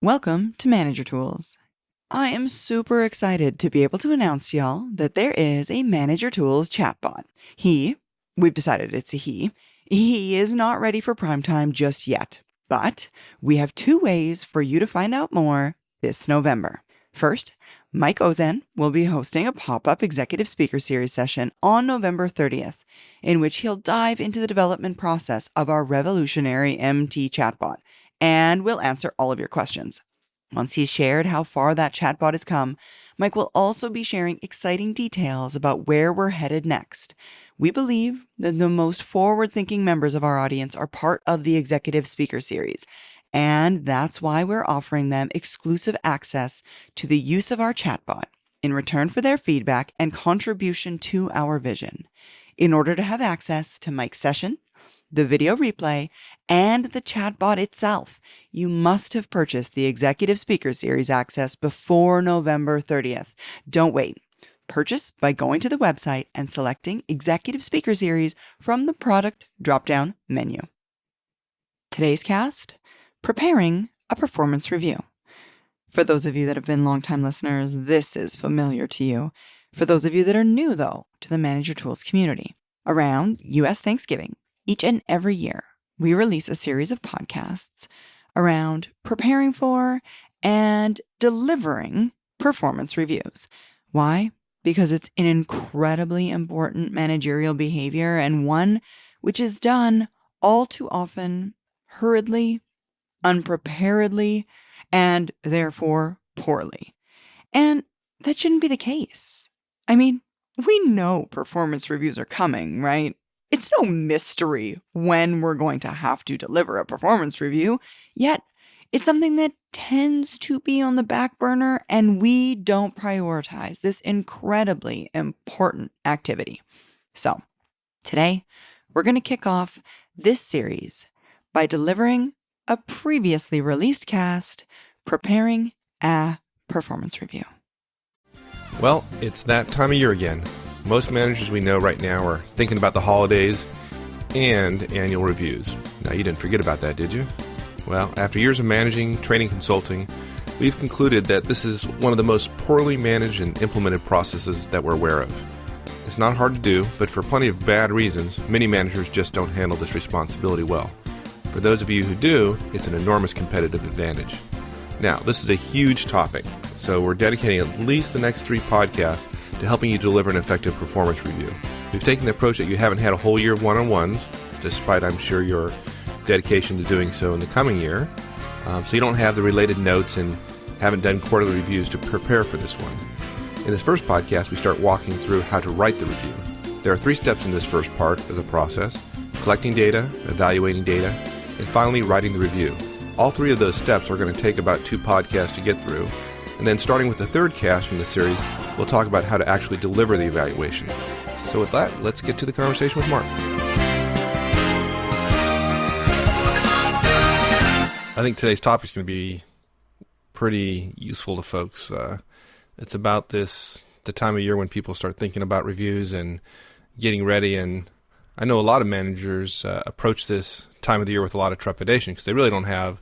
Welcome to Manager Tools. I am super excited to be able to announce to y'all that there is a Manager Tools chatbot. We've decided it's a he is not ready for prime time just yet, but we have 2 ways for you to find out more this November. First, Mike Ozen will be hosting a pop-up executive speaker series session on November 30th, in which he'll dive into the development process of our revolutionary MT chatbot, and we'll answer all of your questions. Once he's shared how far that chatbot has come, Mike will also be sharing exciting details about where we're headed next. We believe that the most forward-thinking members of our audience are part of the Executive Speaker Series, and that's why we're offering them exclusive access to the use of our chatbot in return for their feedback and contribution to our vision. In order to have access to Mike's session, the video replay, and the chatbot itself, you must have purchased the Executive Speaker Series access before November 30th. Don't wait. Purchase by going to the website and selecting Executive Speaker Series from the product drop-down menu. Today's cast, preparing a performance review. For those of you that have been longtime listeners, this is familiar to you. For those of you that are new, though, to the Manager Tools community, around U.S. Thanksgiving, each and every year, we release a series of podcasts around preparing for and delivering performance reviews. Why? Because it's an incredibly important managerial behavior and one which is done all too often hurriedly, unpreparedly, and therefore poorly. And that shouldn't be the case. I mean, we know performance reviews are coming, right? It's no mystery when we're going to have to deliver a performance review, yet it's something that tends to be on the back burner, and we don't prioritize this incredibly important activity. So, today, we're going to kick off this series by delivering a previously released cast, preparing a performance review. Well, it's that time of year again. Most managers we know right now are thinking about the holidays and annual reviews. Now, you didn't forget about that, did you? Well, after years of managing, training, consulting, we've concluded that this is one of the most poorly managed and implemented processes that we're aware of. It's not hard to do, but for plenty of bad reasons, many managers just don't handle this responsibility well. For those of you who do, it's an enormous competitive advantage. Now, this is a huge topic, so we're dedicating at least the next 3 podcasts to helping you deliver an effective performance review. We've taken the approach that you haven't had a whole year of one-on-ones, despite, I'm sure, your dedication to doing so in the coming year. So you don't have the related notes and haven't done quarterly reviews to prepare for this one. In this first podcast, we start walking through how to write the review. There are 3 steps in this first part of the process: collecting data, evaluating data, and finally writing the review. All 3 of those steps are going to take about 2 podcasts to get through. And then starting with the 3rd cast from the series, we'll talk about how to actually deliver the evaluation. So with that, let's get to the conversation with Mark. I think today's topic is going to be pretty useful to folks. It's about the time of year when people start thinking about reviews and getting ready. And I know a lot of managers approach this time of the year with a lot of trepidation because they really don't have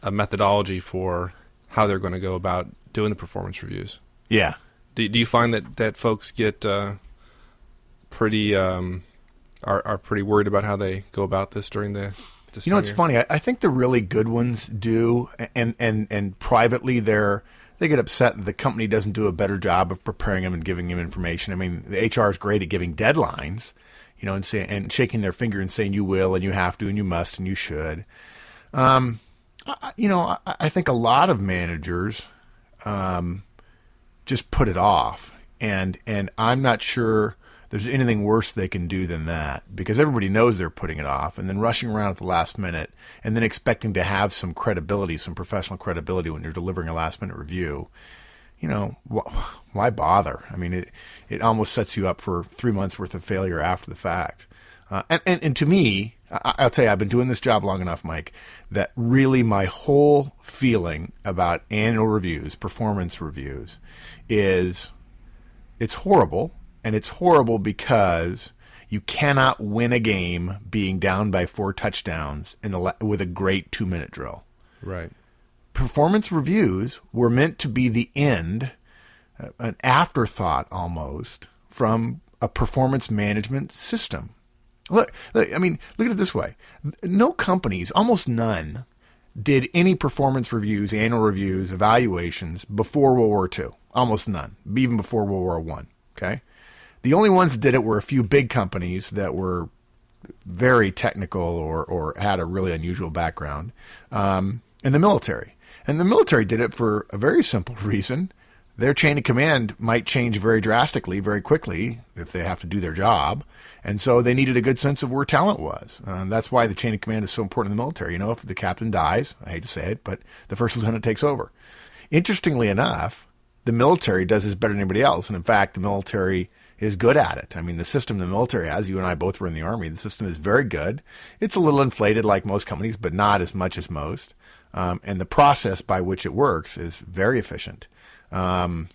a methodology for how they're going to go about doing the performance reviews. Yeah. Do you find that folks get pretty are pretty worried about how they go about this during this You know, it's funny. I think the really good ones do, and privately they get upset that the company doesn't do a better job of preparing them and giving them information. I mean, the HR is great at giving deadlines, you know, and shaking their finger and saying you will and you have to and you must and you should. I think a lot of managers just put it off, and I'm not sure there's anything worse they can do than that, because everybody knows they're putting it off and then rushing around at the last minute and then expecting to have some credibility, some professional credibility when you're delivering a last minute review. You know, why bother? I mean, it almost sets you up for 3 months worth of failure after the fact. And to me, I'll tell you, I've been doing this job long enough, Mike, that really my whole feeling about annual reviews, performance reviews, is it's horrible. And it's horrible because you cannot win a game being down by 4 touchdowns with a great 2-minute drill. Right. performance reviews were meant to be the end, an afterthought almost, from a performance management system. Look at it this way. No companies, almost none, did any performance reviews, annual reviews, evaluations before World War II. Almost none, even before World War I. Okay? The only ones that did it were a few big companies that were very technical or had a really unusual background, and the military. And the military did it for a very simple reason. Their chain of command might change very drastically, very quickly, if they have to do their job. And so they needed a good sense of where talent was. That's why the chain of command is so important in the military. If the captain dies, I hate to say it, but the first lieutenant takes over. Interestingly enough, the military does this better than anybody else. And in fact, the military is good at it. The system the military has, you and I both were in the Army, the system is very good. It's a little inflated like most companies, but not as much as most. And the process by which it works is very efficient. And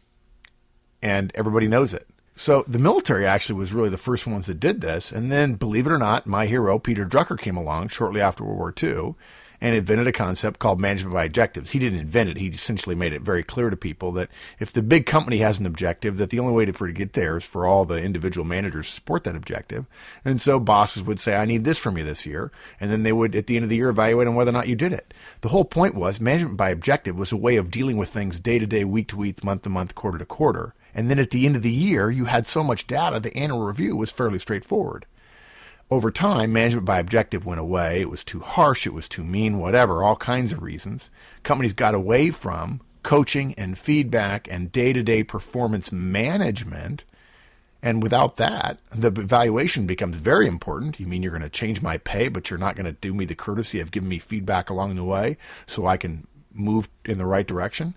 everybody knows it. So the military actually was really the first ones that did this. And then, believe it or not, my hero, Peter Drucker, came along shortly after World War II and invented a concept called management by objectives. He didn't invent it. He essentially made it very clear to people that if the big company has an objective, that the only way for it to get there is for all the individual managers to support that objective. And so bosses would say, I need this from you this year. And then they would, at the end of the year, evaluate on whether or not you did it. The whole point was management by objective was a way of dealing with things day to day, week to week, month to month, quarter to quarter. And then at the end of the year, you had so much data, the annual review was fairly straightforward. Over time, management by objective went away. It was too harsh. It was too mean, whatever, all kinds of reasons. Companies got away from coaching and feedback and day-to-day performance management. And without that, the evaluation becomes very important. You mean you're going to change my pay, but you're not going to do me the courtesy of giving me feedback along the way so I can move in the right direction?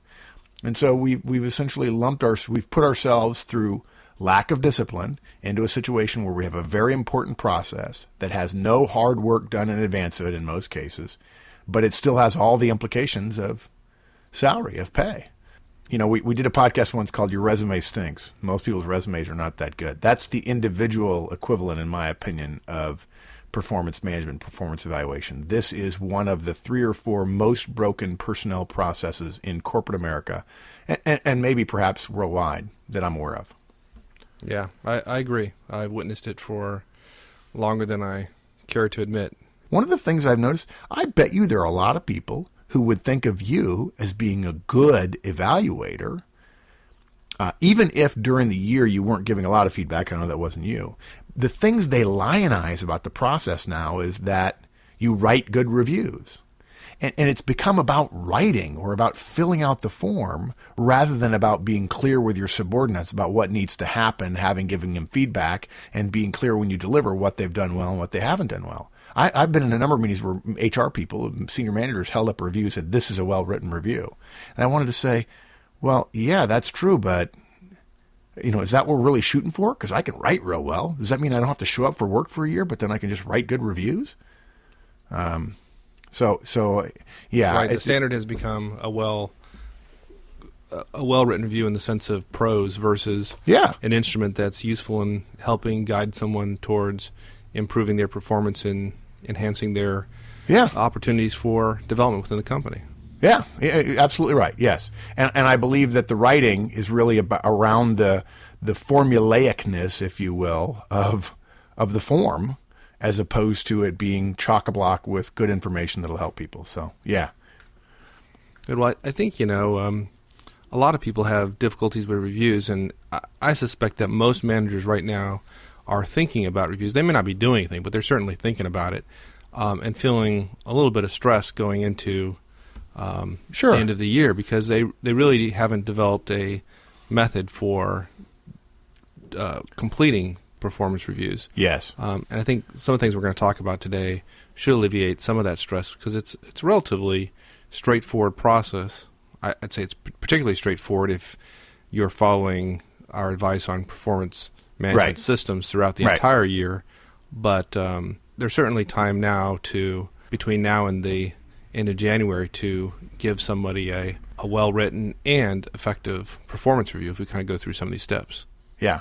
And so we've essentially we've put ourselves through lack of discipline into a situation where we have a very important process that has no hard work done in advance of it in most cases, but it still has all the implications of salary, of pay. We did a podcast once called Your Resume Stinks. Most people's resumes are not that good. That's the individual equivalent, in my opinion, of performance management, performance evaluation. This is one of the 3 or 4 most broken personnel processes in corporate America and maybe perhaps worldwide that I'm aware of. Yeah, I agree. I've witnessed it for longer than I care to admit. One of the things I've noticed, I bet you there are a lot of people who would think of you as being a good evaluator, even if during the year you weren't giving a lot of feedback. I know that wasn't you. The things they lionize about the process now is that you write good reviews. And it's become about writing or about filling out the form rather than about being clear with your subordinates about what needs to happen, giving them feedback, and being clear when you deliver what they've done well and what they haven't done well. I've been in a number of meetings where HR people, senior managers, held up a review and said, this is a well-written review. And I wanted to say, well, yeah, that's true, but is that what we're really shooting for? Because I can write real well. Does that mean I don't have to show up for work for a year, but then I can just write good reviews? So yeah. Right. The standard has become a well-written review in the sense of prose versus an instrument that's useful in helping guide someone towards improving their performance and enhancing their opportunities for development within the company. Yeah, absolutely right. Yes, and I believe that the writing is really around the formulaicness, if you will, of the form, as opposed to it being chock-a-block with good information that'll help people. So, yeah. Good. Well, I think, a lot of people have difficulties with reviews, and I suspect that most managers right now are thinking about reviews. They may not be doing anything, but they're certainly thinking about it and feeling a little bit of stress going into the end of the year because they really haven't developed a method for completing performance reviews. Yes. And I think some of the things we're going to talk about today should alleviate some of that stress because it's a relatively straightforward process. I'd say it's particularly straightforward if you're following our advice on performance management systems throughout the entire year. But there's certainly time now between now and the end of January to give somebody a well-written and effective performance review if we kind of go through some of these steps. Yeah.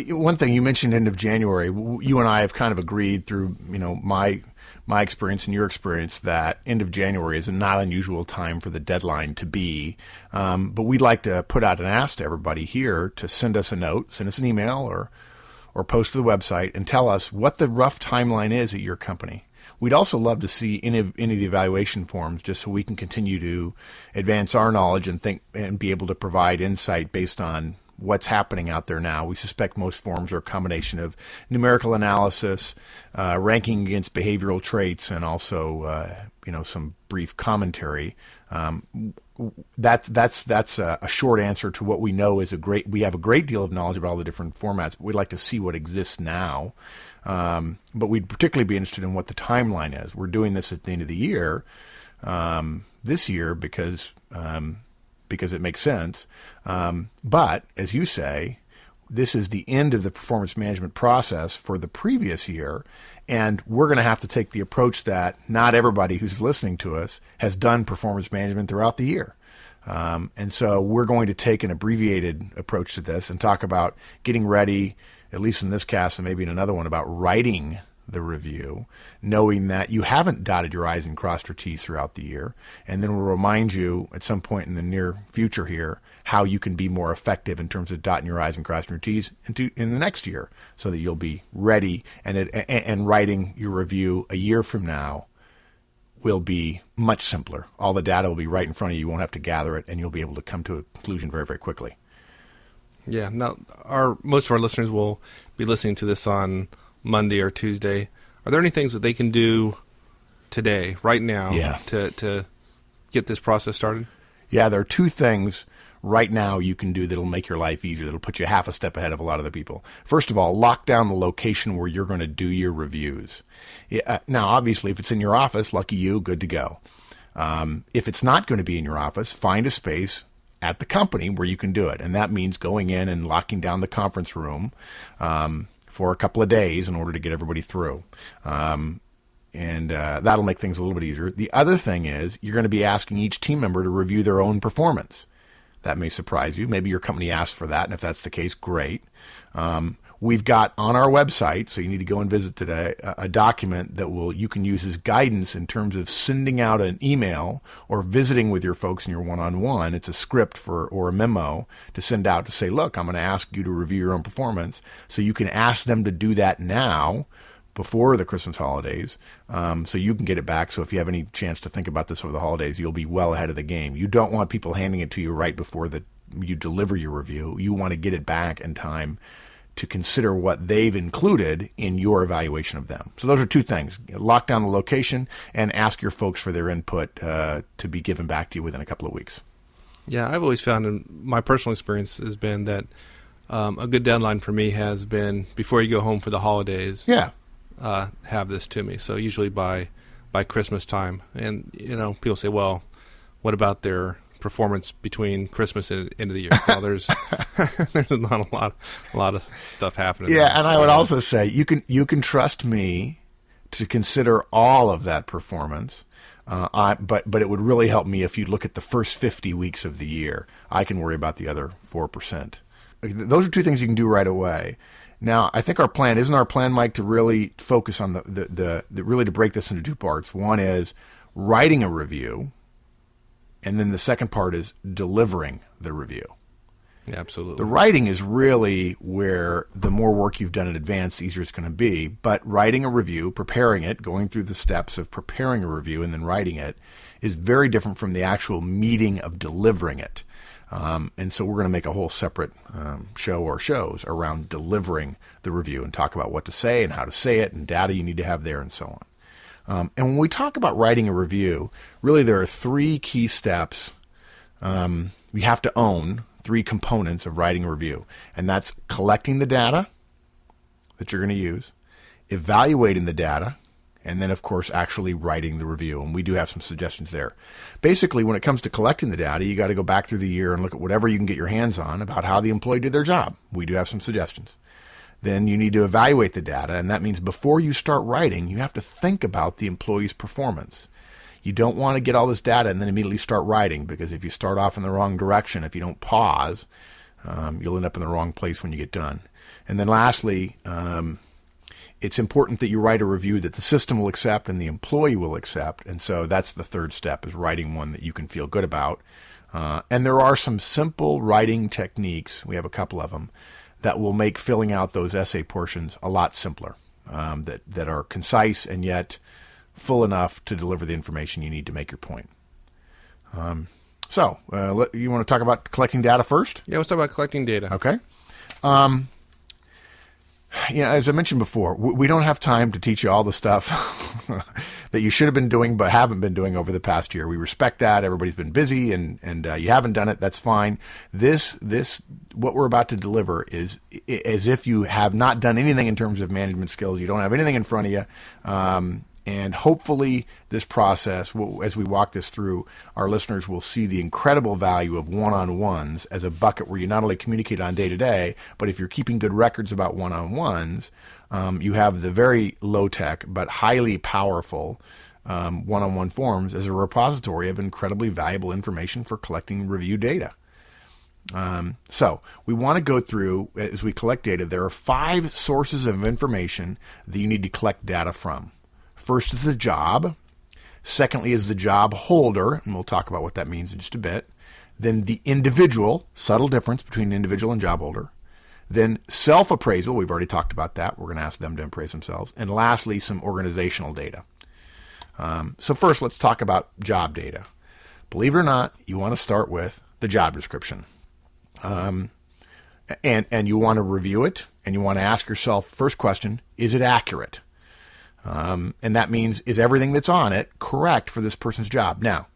One thing you mentioned, end of January, you and I have kind of agreed through, my my experience and your experience that end of January is a not unusual time for the deadline to be. But we'd like to put out an ask to everybody here to send us a note, send us an email, or post to the website and tell us what the rough timeline is at your company. We'd also love to see any of the evaluation forms just so we can continue to advance our knowledge and think and be able to provide insight based on what's happening out there now. We suspect most forms are a combination of numerical analysis, ranking against behavioral traits, and also some brief commentary. That's a short answer to what we know is we have a great deal of knowledge about all the different formats, but we'd like to see what exists now. But we'd particularly be interested in what the timeline is. We're doing this at the end of the year, this year because it makes sense. But as you say, this is the end of the performance management process for the previous year, and we're going to have to take the approach that not everybody who's listening to us has done performance management throughout the year. And so we're going to take an abbreviated approach to this and talk about getting ready, at least in this cast and maybe in another one, about writing the review, knowing that you haven't dotted your I's and crossed your T's throughout the year. And then we'll remind you at some point in the near future here how you can be more effective in terms of dotting your I's and crossing your T's in the next year so that you'll be ready and writing your review a year from now will be much simpler. All the data will be right in front of you. You won't have to gather it, and you'll be able to come to a conclusion very, very quickly. Yeah. Now, most of our listeners will be listening to this on Monday or Tuesday. Are there any things that they can do today, right now, to get this process started? Yeah, there are two things right now you can do that'll make your life easier, that'll put you half a step ahead of a lot of the people. First of all, lock down the location where you're going to do your reviews. Now, obviously, if it's in your office, lucky you, good to go. If it's not going to be in your office, find a space at the company where you can do it. And that means going in and locking down the conference room for a couple of days in order to get everybody through. And that'll make things a little bit easier. The other thing is you're going to be asking each team member to review their own performance. That may surprise you. Maybe your company asked for that, and if that's the case, great. We've got on our website, so you need to go and visit today, a document that you can use as guidance in terms of sending out an email or visiting with your folks in your one-on-one. It's a script or a memo to send out to say, look, I'm going to ask you to review your own performance. So you can ask them to do that now before the Christmas holidays, so you can get it back. So if you have any chance to think about this over the holidays, you'll be well ahead of the game. You don't want people handing it to you right before you deliver your review. You want to get it back in time to consider what they've included in your evaluation of them. So those are two things. Lock down the location and ask your folks for their input to be given back to you within a couple of weeks. Yeah, I've always found in my personal experience has been that a good deadline for me has been before you go home for the holidays. Yeah. Have this to me. So usually by Christmas time. And, people say, well, what about their performance between Christmas and end of the year? Well, there's not a lot of stuff happening. Yeah, and I would also say you can trust me to consider all of that performance. But it would really help me if you look at the first 50 weeks of the year. I can worry about the other 4%. Those are two things you can do right away. Now, I think isn't our plan, Mike, to really focus on really to break this into two parts. One is writing a review, and then the second part is delivering the review. Yeah, absolutely. The writing is really where the more work you've done in advance, the easier it's going to be. But writing a review, preparing it, going through the steps of preparing a review and then writing it is very different from the actual meeting of delivering it. And so we're going to make a whole separate show or shows around delivering the review and talk about what to say and how to say it and data you need to have there and so on. And when we talk about writing a review, really there are three key steps we have to own, three components of writing a review. And that's collecting the data that you're going to use, evaluating the data, and then, of course, actually writing the review. And we do have some suggestions there. Basically, when it comes to collecting the data, you got to go back through the year and look at whatever you can get your hands on about how the employee did their job. We do have some suggestions. Then you need to evaluate the data, and that means before you start writing, you have to think about the employee's performance. You don't want to get all this data and then immediately start writing, because if you start off in the wrong direction, if you don't pause, you'll end up in the wrong place when you get done. And then lastly, it's important that you write a review that the system will accept and the employee will accept. And so that's the third step, is writing one that you can feel good about. And there are some simple writing techniques, we have a couple of them, that will make filling out those essay portions a lot simpler, that are concise and yet full enough to deliver the information you need to make your point. So you want to talk about collecting data first? Yeah, let's talk about collecting data. Okay. As I mentioned before, we don't have time to teach you all the stuff that you should have been doing but haven't been doing over the past year. We respect that. Everybody's been busy and you haven't done it. That's fine. This what we're about to deliver is as if you have not done anything in terms of management skills. You don't have anything in front of you. And hopefully this process, as we walk this through, our listeners will see the incredible value of one-on-ones as a bucket where you not only communicate on day-to-day, but if you're keeping good records about one-on-ones, you have the very low-tech but highly powerful one-on-one forms as a repository of incredibly valuable information for collecting review data. So we want to go through, as we collect data, there are 5 sources of information that you need to collect data from. First is the job. Secondly is the job holder, and we'll talk about what that means in just a bit. Then the individual, subtle difference between individual and job holder. Then self-appraisal, we've already talked about that. We're going to ask them to appraise themselves. And lastly, some organizational data. So first, let's talk about job data. Believe it or not, you want to start with the job description. And you want to review it, and you want to ask yourself, first question, is it accurate? And that means, is everything that's on it correct for this person's job? Now,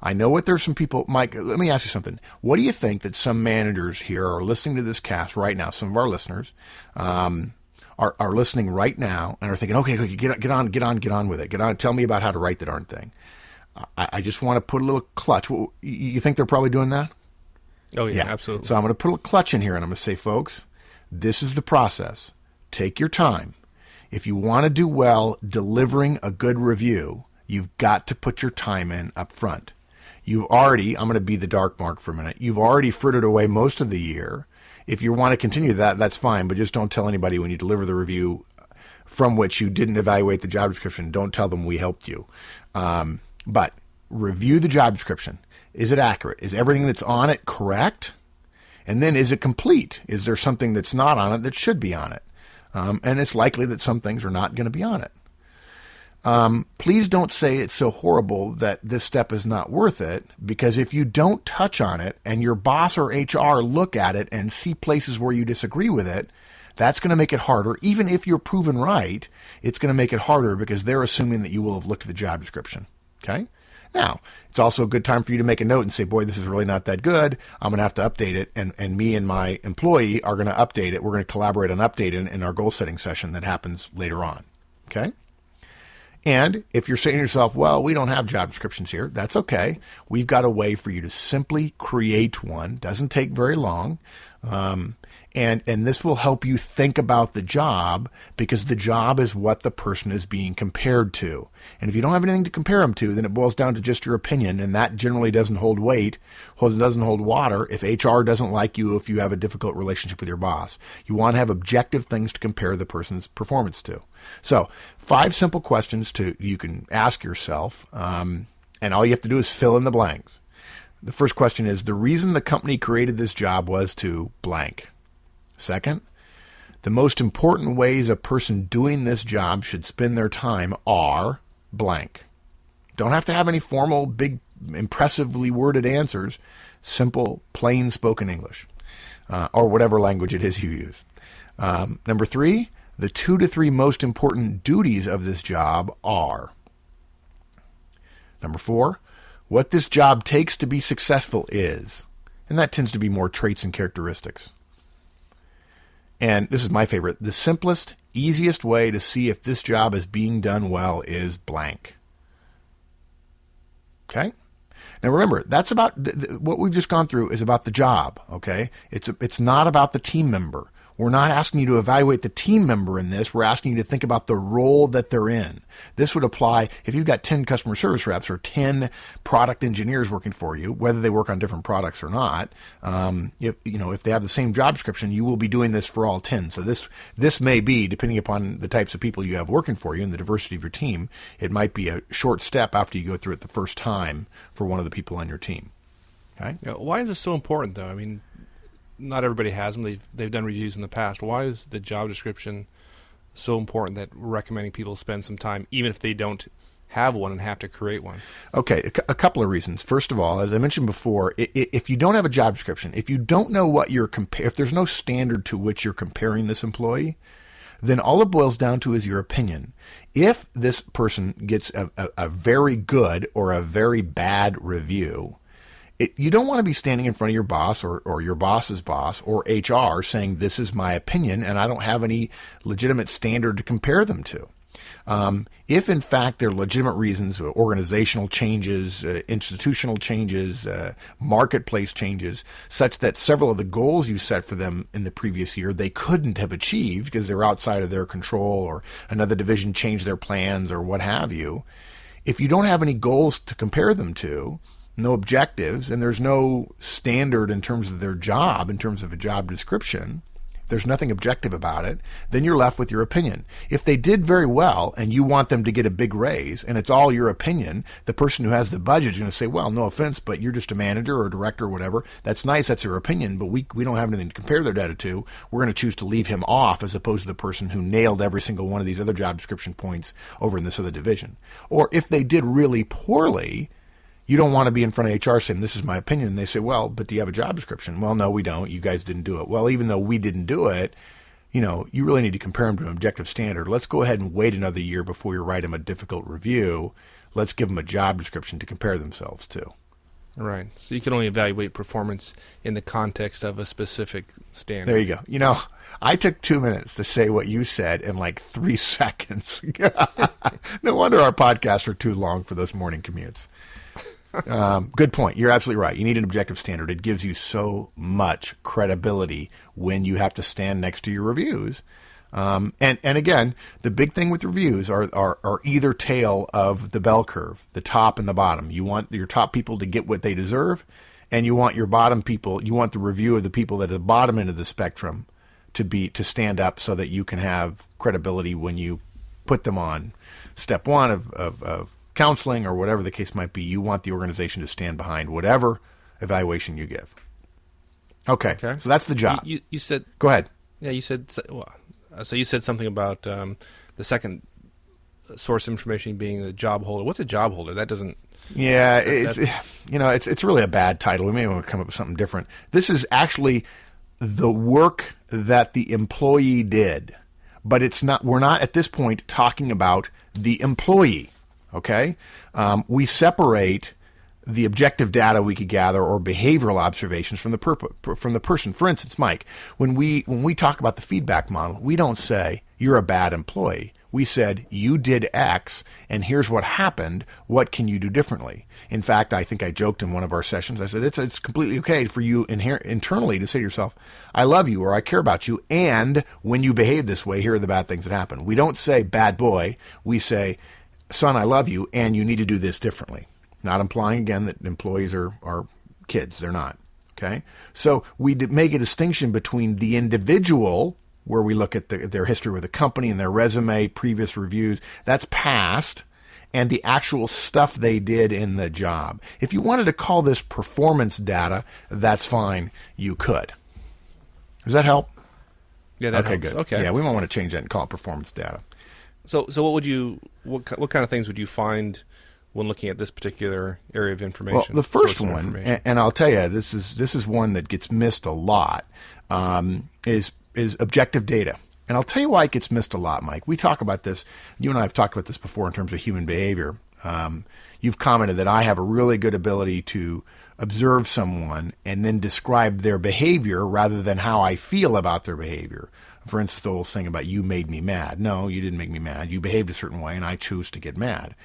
I know what there's some people, Mike, let me ask you something. What do you think that some managers here are listening to this cast right now? Some of our listeners are listening right now and are thinking, okay, get on with it. Get on, tell me about how to write the darn thing. I just want to put a little clutch. You think they're probably doing that? Oh, yeah, absolutely. So I'm going to put a clutch in here and I'm going to say, folks, this is the process. Take your time. If you want to do well delivering a good review, you've got to put your time in up front. I'm going to be the dark mark for a minute. You've already frittered away most of the year. If you want to continue that, that's fine, but just don't tell anybody when you deliver the review from which you didn't evaluate the job description. Don't tell them we helped you. But review the job description. Is it accurate? Is everything that's on it correct? And then is it complete? Is there something that's not on it that should be on it? And it's likely that some things are not going to be on it. Please don't say it's so horrible that this step is not worth it, because if you don't touch on it and your boss or HR look at it and see places where you disagree with it, that's going to make it harder. Even if you're proven right, it's going to make it harder because they're assuming that you will have looked at the job description. Okay? Now, it's also a good time for you to make a note and say, boy, this is really not that good. I'm going to have to update it. And me and my employee are going to update it. We're going to collaborate on updating in our goal setting session that happens later on. Okay? And if you're saying to yourself, well, we don't have job descriptions here, that's okay. We've got a way for you to simply create one. Doesn't take very long. And this will help you think about the job, because the job is what the person is being compared to. And if you don't have anything to compare them to, then it boils down to just your opinion, and that generally doesn't hold weight, doesn't hold water if HR doesn't like you, if you have a difficult relationship with your boss. You want to have objective things to compare the person's performance to. So 5 simple questions you can ask yourself, and all you have to do is fill in the blanks. The first question is, the reason the company created this job was to blank. Second, the most important ways a person doing this job should spend their time are blank. Don't have to have any formal, big, impressively worded answers. Simple, plain spoken English, or whatever language it is you use. Number 3, the 2 to 3 most important duties of this job are. Number 4, what this job takes to be successful is. And that tends to be more traits and characteristics. And this is my favorite. The simplest, easiest way to see if this job is being done well is blank. Okay? Now remember, that's about what we've just gone through is about the job. Okay? It's not about the team member. We're not asking you to evaluate the team member in this. We're asking you to think about the role that they're in. This would apply if you've got 10 customer service reps or 10 product engineers working for you, whether they work on different products or not. If they have the same job description, you will be doing this for all 10. So this may be, depending upon the types of people you have working for you and the diversity of your team, it might be a short step after you go through it the first time for one of the people on your team. Okay. Yeah, why is this so important, though? I mean, not everybody has them. They've done reviews in the past. Why is the job description so important that we're recommending people spend some time, even if they don't have one and have to create one? Okay, a couple of reasons. First of all, as I mentioned before, if you don't have a job description, if you don't know what you're if there's no standard to which you're comparing this employee, then all it boils down to is your opinion. If this person gets a very good or a very bad review, you don't want to be standing in front of your boss or your boss's boss or HR saying, this is my opinion and I don't have any legitimate standard to compare them to. If in fact there are legitimate reasons, organizational changes, institutional changes, marketplace changes, such that several of the goals you set for them in the previous year they couldn't have achieved because they're outside of their control or another division changed their plans or what have you, if you don't have any goals to compare them to, no objectives, and there's no standard in terms of their job, in terms of a job description, if there's nothing objective about it, then you're left with your opinion. If they did very well and you want them to get a big raise and it's all your opinion, the person who has the budget is going to say, well, no offense, but you're just a manager or a director or whatever. That's nice. That's your opinion, but we don't have anything to compare their data to. We're going to choose to leave him off as opposed to the person who nailed every single one of these other job description points over in this other division. Or if they did really poorly, you don't want to be in front of HR saying, this is my opinion. And they say, well, but do you have a job description? Well, no, we don't. You guys didn't do it. Well, even though we didn't do it, you really need to compare them to an objective standard. Let's go ahead and wait another year before you write them a difficult review. Let's give them a job description to compare themselves to. Right. So you can only evaluate performance in the context of a specific standard. There you go. I took 2 minutes to say what you said in like 3 seconds. No wonder our podcasts are too long for those morning commutes. Good point. You're absolutely right. You need an objective standard. It gives you so much credibility when you have to stand next to your reviews. And again, the big thing with reviews are either tail of the bell curve, the top and the bottom. You want your top people to get what they deserve, and you want your bottom people, you want the review of the people that are at the bottom end of the spectrum to stand up so that you can have credibility when you put them on step one of counseling or whatever the case might be. You want the organization to stand behind whatever evaluation you give. Okay. So that's the job. You said... Go ahead. Yeah, you said... So you said something about the second source information being the job holder. What's a job holder? That doesn't... Yeah, it's really a bad title. We may want to come up with something different. This is actually the work that the employee did, but it's not. We're not at this point talking about the employee. Okay, we separate the objective data we could gather or behavioral observations from the person. For instance, Mike, when we talk about the feedback model, we don't say you're a bad employee. We said you did X, and here's what happened. What can you do differently? In fact, I think I joked in one of our sessions. I said it's completely okay for you internally to say to yourself, "I love you" or "I care about you," and when you behave this way, here are the bad things that happen. We don't say "bad boy." We say, "Son, I love you, and you need to do this differently." Not implying, again, that employees are kids. They're not. Okay? So we make a distinction between the individual, where we look at their history with the company and their resume, previous reviews. That's past. And the actual stuff they did in the job. If you wanted to call this performance data, that's fine. You could. Does that help? Yeah, that helps. Good. Okay. Yeah, we might want to change that and call it performance data. So what kind of things would you find when looking at this particular area of information? Well, the first one, and I'll tell you, this is one that gets missed a lot, is objective data. And I'll tell you why it gets missed a lot, Mike. We talk about this. You and I have talked about this before in terms of human behavior. You've commented that I have a really good ability to observe someone and then describe their behavior rather than how I feel about their behavior. For instance, the whole thing about you made me mad. No, you didn't make me mad. You behaved a certain way, and I choose to get mad.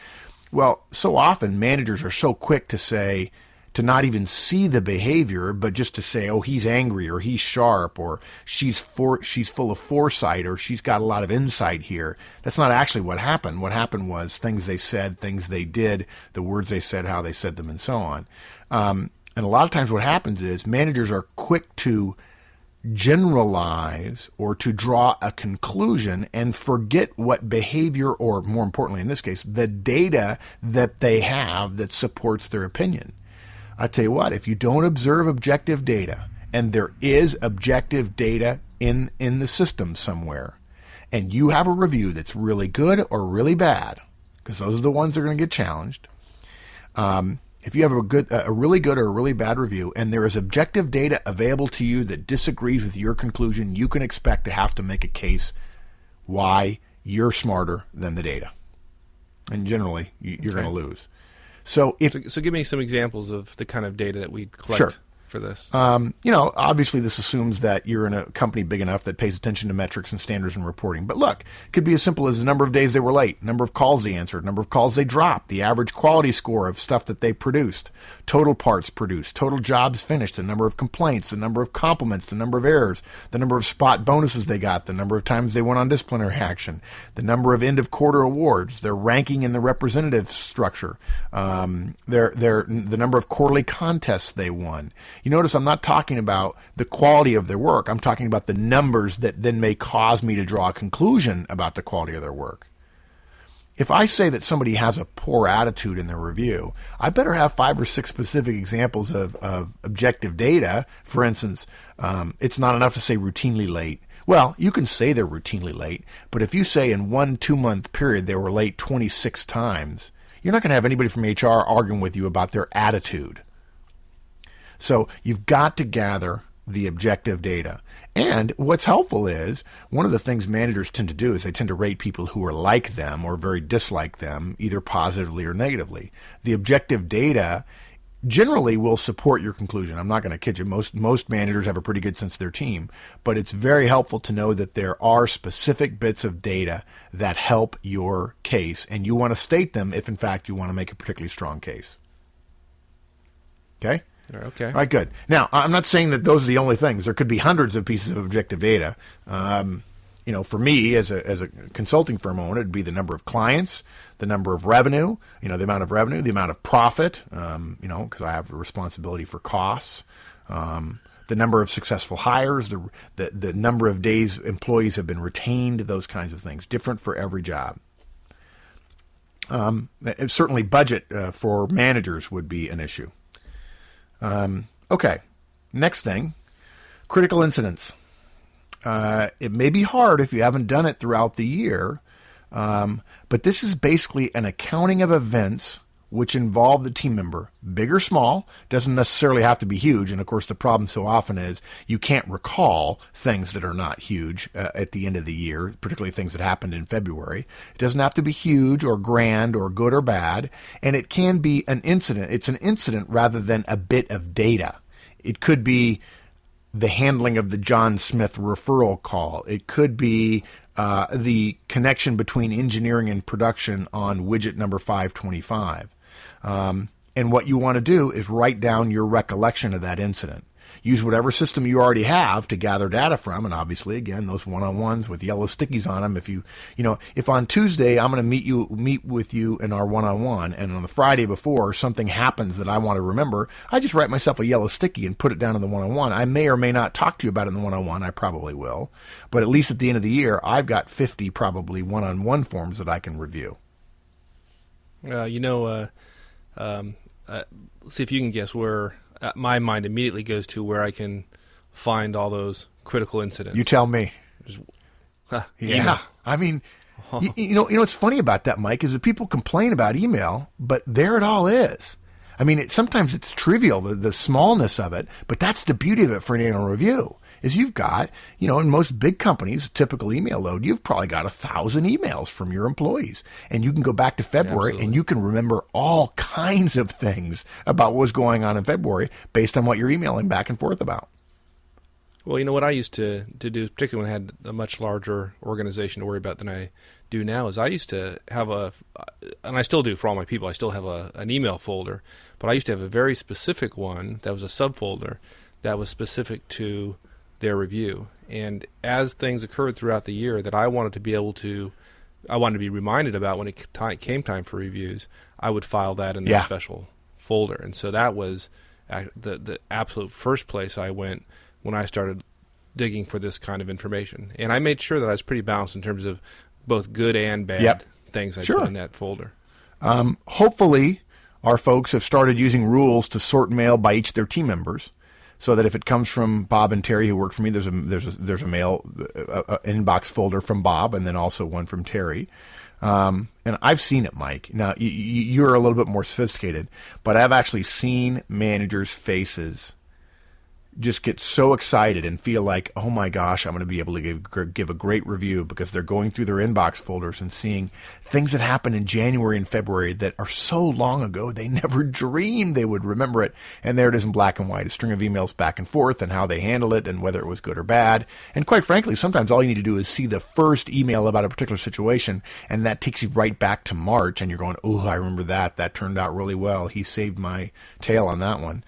Well, so often managers are so quick to say, to not even see the behavior, but just to say, oh, he's angry, or he's sharp, or she's full of foresight, or she's got a lot of insight here. That's not actually what happened. What happened was things they said, things they did, the words they said, how they said them, and so on. And a lot of times what happens is managers are quick to generalize or to draw a conclusion and forget what behavior, or more importantly in this case, the data that they have that supports their opinion. I tell you what, if you don't observe objective data, and there is objective data in the system somewhere, and you have a review that's really good or really bad, because those are the ones that are going to get challenged. If you have a really good or a really bad review, and there is objective data available to you that disagrees with your conclusion, you can expect to have to make a case why you're smarter than the data. And generally, you're going to lose. So give me some examples of the kind of data that we collect for this. Obviously this assumes that you're in a company big enough that pays attention to metrics and standards and reporting. But look, it could be as simple as the number of days they were late, number of calls they answered, number of calls they dropped, the average quality score of stuff that they produced, total parts produced, total jobs finished, the number of complaints, the number of compliments, the number of errors, the number of spot bonuses they got, the number of times they went on disciplinary action, the number of end of quarter awards, their ranking in the representative structure, the number of quarterly contests they won. You notice I'm not talking about the quality of their work. I'm talking about the numbers that then may cause me to draw a conclusion about the quality of their work. If I say that somebody has a poor attitude in their review, I better have 5 or 6 specific examples of objective data. For instance, it's not enough to say routinely late. Well, you can say they're routinely late, but if you say in 1 2-month period they were late 26 times, you're not going to have anybody from HR arguing with you about their attitude. So you've got to gather the objective data. And what's helpful is, one of the things managers tend to do is they tend to rate people who are like them or very dislike them, either positively or negatively. The objective data generally will support your conclusion. I'm not going to kid you. Most managers have a pretty good sense of their team, but it's very helpful to know that there are specific bits of data that help your case, and you want to state them if, in fact, you want to make a particularly strong case. Okay? Okay. All right, good. Now, I'm not saying that those are the only things. There could be hundreds of pieces of objective data. For me, as a consulting firm owner, it'd be the number of clients, the number of revenue, the amount of revenue, the amount of profit, because I have a responsibility for costs, the number of successful hires, the number of days employees have been retained, those kinds of things, different for every job. Certainly budget for managers would be an issue. Okay, next thing, critical incidents. It may be hard if you haven't done it throughout the year, but this is basically an accounting of events which involve the team member, big or small, doesn't necessarily have to be huge. And of course, the problem so often is you can't recall things that are not huge at the end of the year, particularly things that happened in February. It doesn't have to be huge or grand or good or bad, and it can be an incident. It's an incident rather than a bit of data. It could be the handling of the John Smith referral call. It could be the connection between engineering and production on widget number 525. And what you want to do is write down your recollection of that incident. Use whatever system you already have to gather data from, and obviously, again, those one-on-ones with yellow stickies on them. If on Tuesday I'm going to meet with you in our one-on-one, and on the Friday before something happens that I want to remember, I just write myself a yellow sticky and put it down in the one-on-one. I may or may not talk to you about it in the one-on-one. I probably will, but at least at the end of the year, I've got 50 probably one-on-one forms that I can review. See if you can guess where my mind immediately goes to, where I can find all those critical incidents. You tell me. Yeah. Email. I mean, you know what's funny about that, Mike, is that people complain about email, but there it all is. I mean, sometimes it's trivial, the smallness of it, but that's the beauty of it for an annual review, is you've got, in most big companies, typical email load, you've probably got 1,000 emails from your employees. And you can go back to February and you can remember all kinds of things about what was going on in February based on what you're emailing back and forth about. Well, you know what I used to do, particularly when I had a much larger organization to worry about than I do now, is I used to have and I still do for all my people, I still have an email folder, but I used to have a very specific one that was a subfolder that was specific to their review. And as things occurred throughout the year that I wanted to be reminded about when it came time for reviews, I would file that in that special folder. And so that was the absolute first place I went when I started digging for this kind of information. And I made sure that I was pretty balanced in terms of both good and bad things I put in that folder. Hopefully, our folks have started using rules to sort mail by each of their team members, so that if it comes from Bob and Terry, who work for me, there's a mail inbox folder from Bob, and then also one from Terry. And I've seen it, Mike. Now, you're a little bit more sophisticated, but I've actually seen managers' faces just get so excited and feel like, oh my gosh, I'm going to be able to give a great review, because they're going through their inbox folders and seeing things that happened in January and February that are so long ago they never dreamed they would remember it. And there it is in black and white, a string of emails back and forth and how they handled it and whether it was good or bad. And quite frankly, sometimes all you need to do is see the first email about a particular situation, and that takes you right back to March, and you're going, oh, I remember that. That turned out really well. He saved my tail on that one.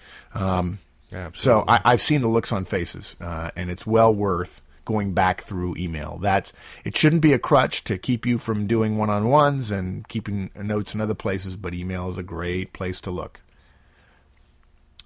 So I've seen the looks on faces, and it's well worth going back through email. It shouldn't be a crutch to keep you from doing one-on-ones and keeping notes in other places, but email is a great place to look.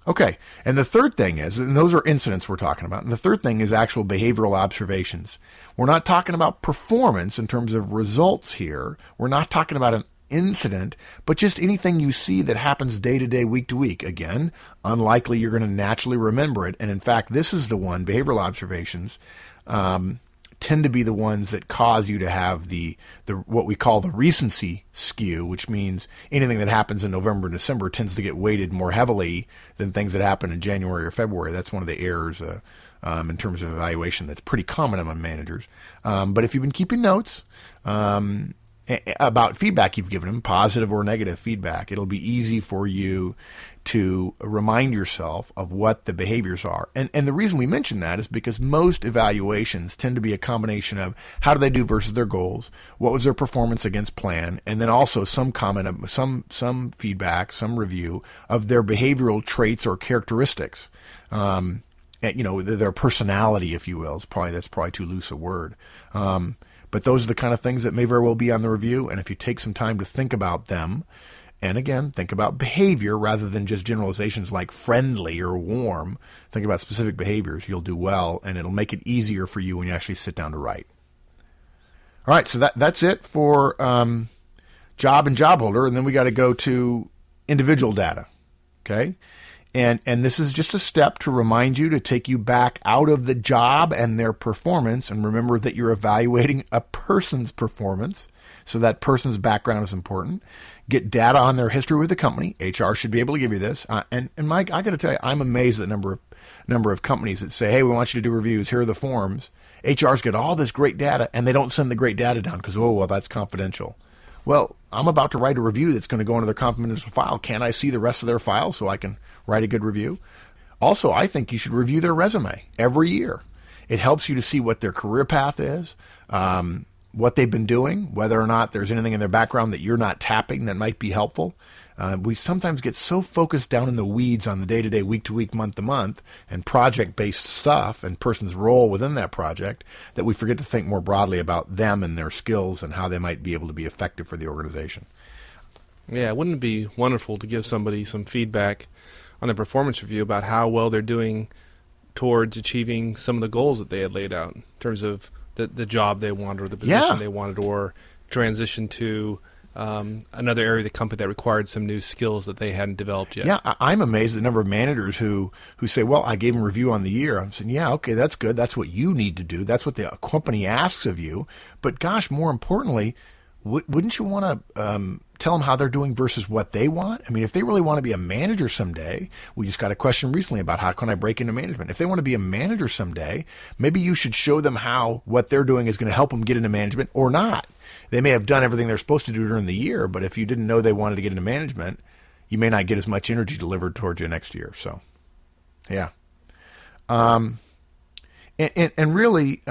Okay, and the third thing is, and those are incidents we're talking about, and the third thing is actual behavioral observations. We're not talking about performance in terms of results here. We're not talking about an incident, but just anything you see that happens day to day, week to week. Again, unlikely you're going to naturally remember it. And in fact, this is the one, behavioral observations tend to be the ones that cause you to have the what we call the recency skew, which means anything that happens in November and December tends to get weighted more heavily than things that happen in January or February. That's one of the errors in terms of evaluation that's pretty common among managers. But if you've been keeping notes, about feedback you've given them, positive or negative feedback, it'll be easy for you to remind yourself of what the behaviors are. And the reason we mention that is because most evaluations tend to be a combination of how do they do versus their goals, what was their performance against plan, and then also some comment, some feedback, some review of their behavioral traits or characteristics. Their personality, if you will, that's probably too loose a word. But those are the kind of things that may very well be on the review. And if you take some time to think about them, and again, think about behavior rather than just generalizations like friendly or warm, think about specific behaviors, you'll do well, and it'll make it easier for you when you actually sit down to write. All right, so that's it for job and job holder, and then we got to go to individual data, okay? And this is just a step to remind you to take you back out of the job and their performance, and remember that you're evaluating a person's performance, so that person's background is important. Get data on their history with the company. HR should be able to give you this. And Mike, I got to tell you, I'm amazed at the number of companies that say, hey, we want you to do reviews. Here are the forms. HR's got all this great data, and they don't send the great data down because, oh, well, that's confidential. Well, I'm about to write a review that's going to go into their confidential file. Can I see the rest of their file so I can write a good review? Also, I think you should review their resume every year. It helps you to see what their career path is, what they've been doing, whether or not there's anything in their background that you're not tapping that might be helpful. We sometimes get so focused down in the weeds on the day-to-day, week-to-week, month-to-month, and project-based stuff and person's role within that project that we forget to think more broadly about them and their skills and how they might be able to be effective for the organization. Yeah, wouldn't it be wonderful to give somebody some feedback on a performance review about how well they're doing towards achieving some of the goals that they had laid out in terms of the job they wanted or the position they wanted, or transition to another area of the company that required some new skills that they hadn't developed yet. Yeah, I'm amazed at the number of managers who say, well, I gave them a review on the year. I'm saying, yeah, okay, that's good. That's what you need to do. That's what the company asks of you. But gosh, more importantly, wouldn't you want to tell them how they're doing versus what they want? I mean, if they really want to be a manager someday, we just got a question recently about how can I break into management. If they want to be a manager someday, maybe you should show them how what they're doing is going to help them get into management or not. They may have done everything they're supposed to do during the year, but if you didn't know they wanted to get into management, you may not get as much energy delivered towards you next year. So, yeah. And really,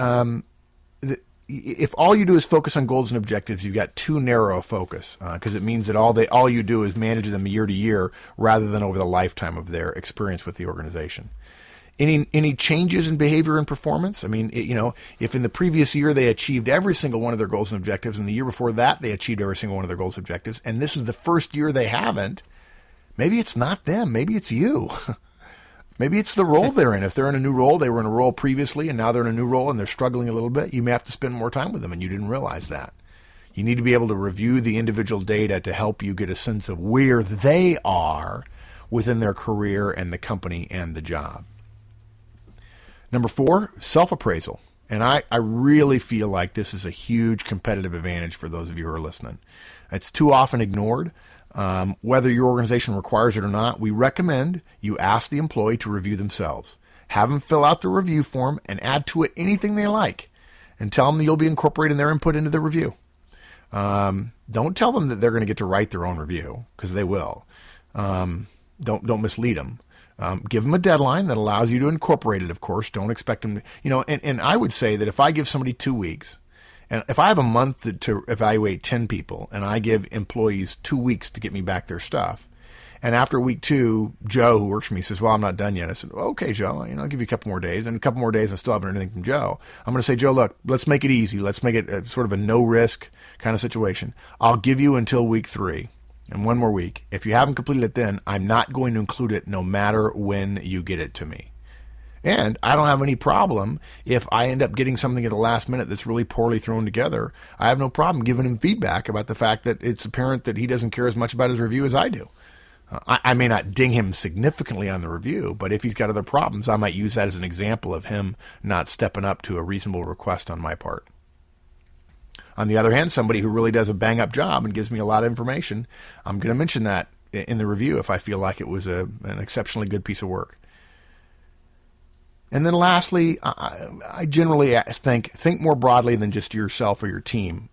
if all you do is focus on goals and objectives, you've got too narrow a focus, because it means that all you do is manage them year to year rather than over the lifetime of their experience with the organization. Any changes in behavior and performance? I mean, if in the previous year they achieved every single one of their goals and objectives, and the year before that they achieved every single one of their goals and objectives, and this is the first year they haven't, maybe it's not them. Maybe it's you. Maybe it's the role they're in. If they're in a new role, they were in a role previously, and now they're in a new role and they're struggling a little bit, you may have to spend more time with them, and you didn't realize that. You need to be able to review the individual data to help you get a sense of where they are within their career and the company and the job. Number 4, self-appraisal. And I really feel like this is a huge competitive advantage for those of you who are listening. It's too often ignored. Whether your organization requires it or not, we recommend you ask the employee to review themselves. Have them fill out the review form and add to it anything they like, and tell them that you'll be incorporating their input into the review. Don't tell them that they're going to get to write their own review, because they will. Don't mislead them. Give them a deadline that allows you to incorporate it, of course. Don't expect them to, and I would say that if I give somebody 2 weeks, and if I have a month to evaluate 10 people, and I give employees 2 weeks to get me back their stuff, and after week 2, Joe, who works for me, says, well, I'm not done yet. I said, well, okay, Joe, I'll give you a couple more days. And a couple more days, I still haven't heard anything from Joe. I'm going to say, Joe, look, let's make it easy. Let's make it sort of a no-risk kind of situation. I'll give you until week 3 and 1 more week. If you haven't completed it then, I'm not going to include it no matter when you get it to me. And I don't have any problem if I end up getting something at the last minute that's really poorly thrown together. I have no problem giving him feedback about the fact that it's apparent that he doesn't care as much about his review as I do. I may not ding him significantly on the review, but if he's got other problems, I might use that as an example of him not stepping up to a reasonable request on my part. On the other hand, somebody who really does a bang-up job and gives me a lot of information, I'm going to mention that in the review if I feel like it was an exceptionally good piece of work. And then lastly, I generally think more broadly than just yourself or your team.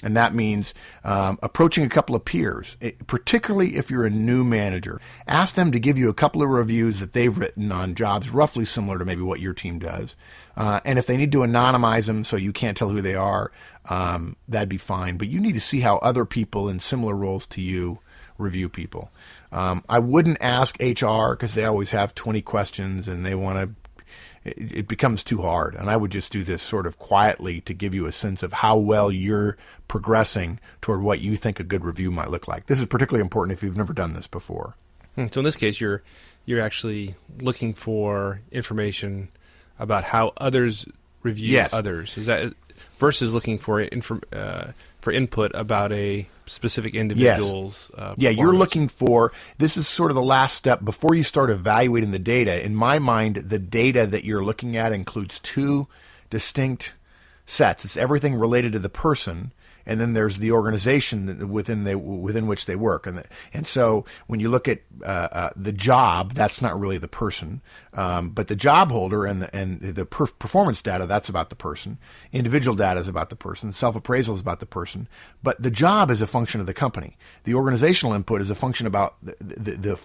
And that means approaching a couple of peers, particularly if you're a new manager. Ask them to give you a couple of reviews that they've written on jobs roughly similar to maybe what your team does. And if they need to anonymize them so you can't tell who they are, that'd be fine. But you need to see how other people in similar roles to you review people. I wouldn't ask HR because they always have 20 questions and they want to. It becomes too hard. And I would just do this sort of quietly to give you a sense of how well you're progressing toward what you think a good review might look like. This is particularly important if you've never done this before. So in this case, you're actually looking for information about how others review others. Is that versus looking for input about a specific individual's you're looking for, this is sort of the last step before you start evaluating the data. In my mind, the data that you're looking at includes 2 distinct sets. It's everything related to the person, and then there's the organization within which they work. And so when you look at the job, that's not really the person, but the job holder and the performance data, that's about the person. Individual data is about the person. Self-appraisal is about the person. But the job is a function of the company. The organizational input is a function about the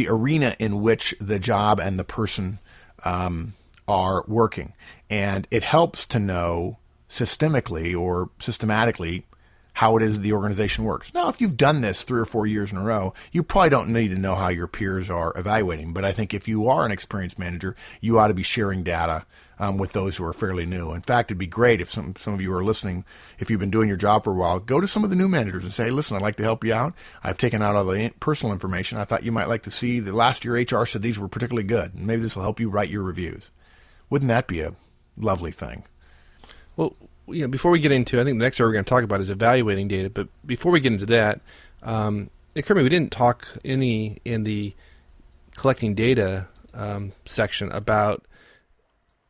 arena in which the job and the person are working. And it helps to know systemically or systematically how it is the organization works. Now, if you've done this 3 or 4 years in a row, you probably don't need to know how your peers are evaluating. But I think if you are an experienced manager, you ought to be sharing data with those who are fairly new. In fact, it'd be great if some of you are listening, if you've been doing your job for a while, go to some of the new managers and say, hey, listen, I'd like to help you out. I've taken out all the personal information. I thought you might like to see the last year HR said these were particularly good. And maybe this will help you write your reviews. Wouldn't that be a lovely thing? Well, before we get into, I think the next area we're going to talk about is evaluating data. But before we get into that, it occurred to me we didn't talk any in the collecting data section about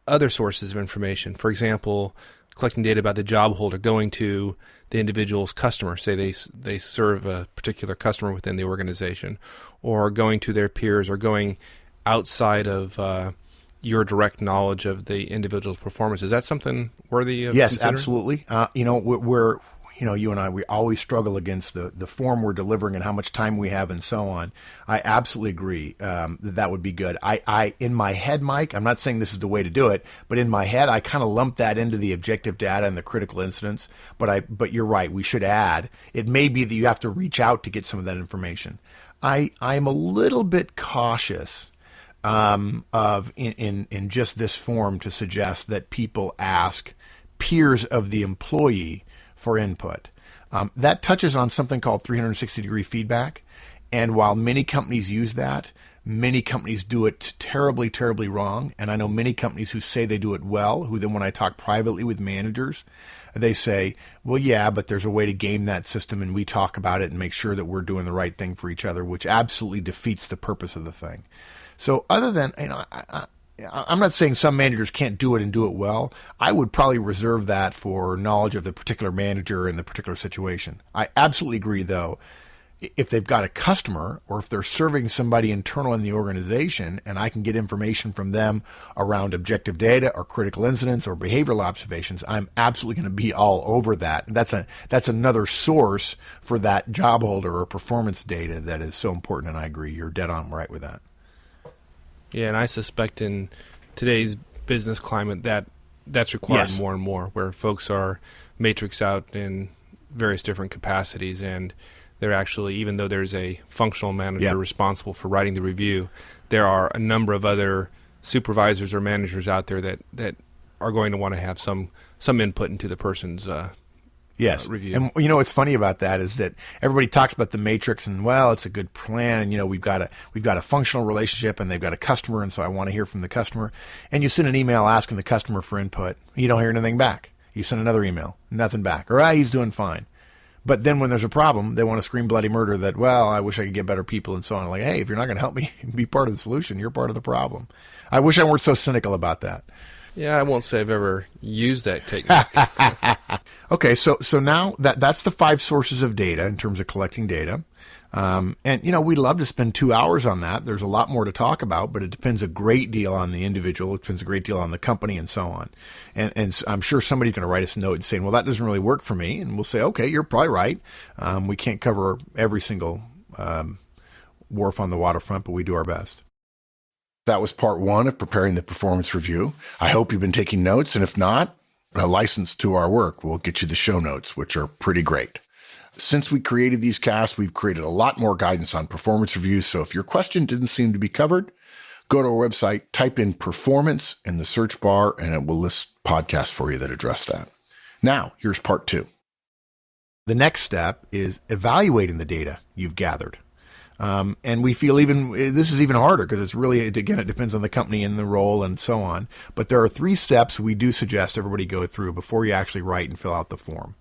other sources of information. For example, collecting data about the job holder going to the individual's customer. Say they serve a particular customer within the organization, or going to their peers, or going outside of your direct knowledge of the individual's performance. Is that something worthy of Yes, considering? absolutely. you and I, we always struggle against the form we're delivering and how much time we have and so on. I absolutely agree that would be good. I in my head, Mike, I'm not saying this is the way to do it, but in my head, I kind of lump that into the objective data and the critical incidents. But you're right, we should add. It may be that you have to reach out to get some of that information. I'm a little bit cautious in just this form to suggest that people ask peers of the employee for input. That touches on something called 360-degree feedback. And while many companies use that, many companies do it terribly, terribly wrong. And I know many companies who say they do it well, who then when I talk privately with managers, they say, well, yeah, but there's a way to game that system, and we talk about it and make sure that we're doing the right thing for each other, which absolutely defeats the purpose of the thing. So other than, I'm not saying some managers can't do it and do it well. I would probably reserve that for knowledge of the particular manager and the particular situation. I absolutely agree, though, if they've got a customer or if they're serving somebody internal in the organization and I can get information from them around objective data or critical incidents or behavioral observations, I'm absolutely going to be all over that. That's another source for that job holder or performance data that is so important, and I agree. You're dead on right with that. Yeah, and I suspect in today's business climate that's required Yes. more and more, where folks are matrix out in various different capacities, and they're actually, even though there's a functional manager responsible for writing the review, there are a number of other supervisors or managers out there that are going to want to have some input into the person's review. And what's funny about that is that everybody talks about the matrix and, well, it's a good plan, and we've got a functional relationship and they've got a customer, and so I want to hear from the customer. And you send an email asking the customer for input, you don't hear anything back. You send another email, nothing back. Or he's doing fine. But then when there's a problem, they want to scream bloody murder that, well, I wish I could get better people and so on. Like, hey, if you're not going to help me be part of the solution, you're part of the problem. I wish I weren't so cynical about that. Yeah, I won't say I've ever used that technique. Okay, so now that's the 5 sources of data in terms of collecting data. And, we'd love to spend 2 hours on that. There's a lot more to talk about, but it depends a great deal on the individual. It depends a great deal on the company and so on. And I'm sure somebody's going to write us a note and saying, well, that doesn't really work for me. And we'll say, okay, you're probably right. We can't cover every single wharf on the waterfront, but we do our best. That was part 1 of preparing the performance review. I hope you've been taking notes, and if not, a license to our work will get you the show notes, which are pretty great. Since we created these casts, we've created a lot more guidance on performance reviews, so if your question didn't seem to be covered, go to our website, type in performance in the search bar, and it will list podcasts for you that address that. Now, here's part 2. The next step is evaluating the data you've gathered. And we feel this is even harder because it's really, again, it depends on the company and the role and so on. But there are 3 steps we do suggest everybody go through before you actually write and fill out the form.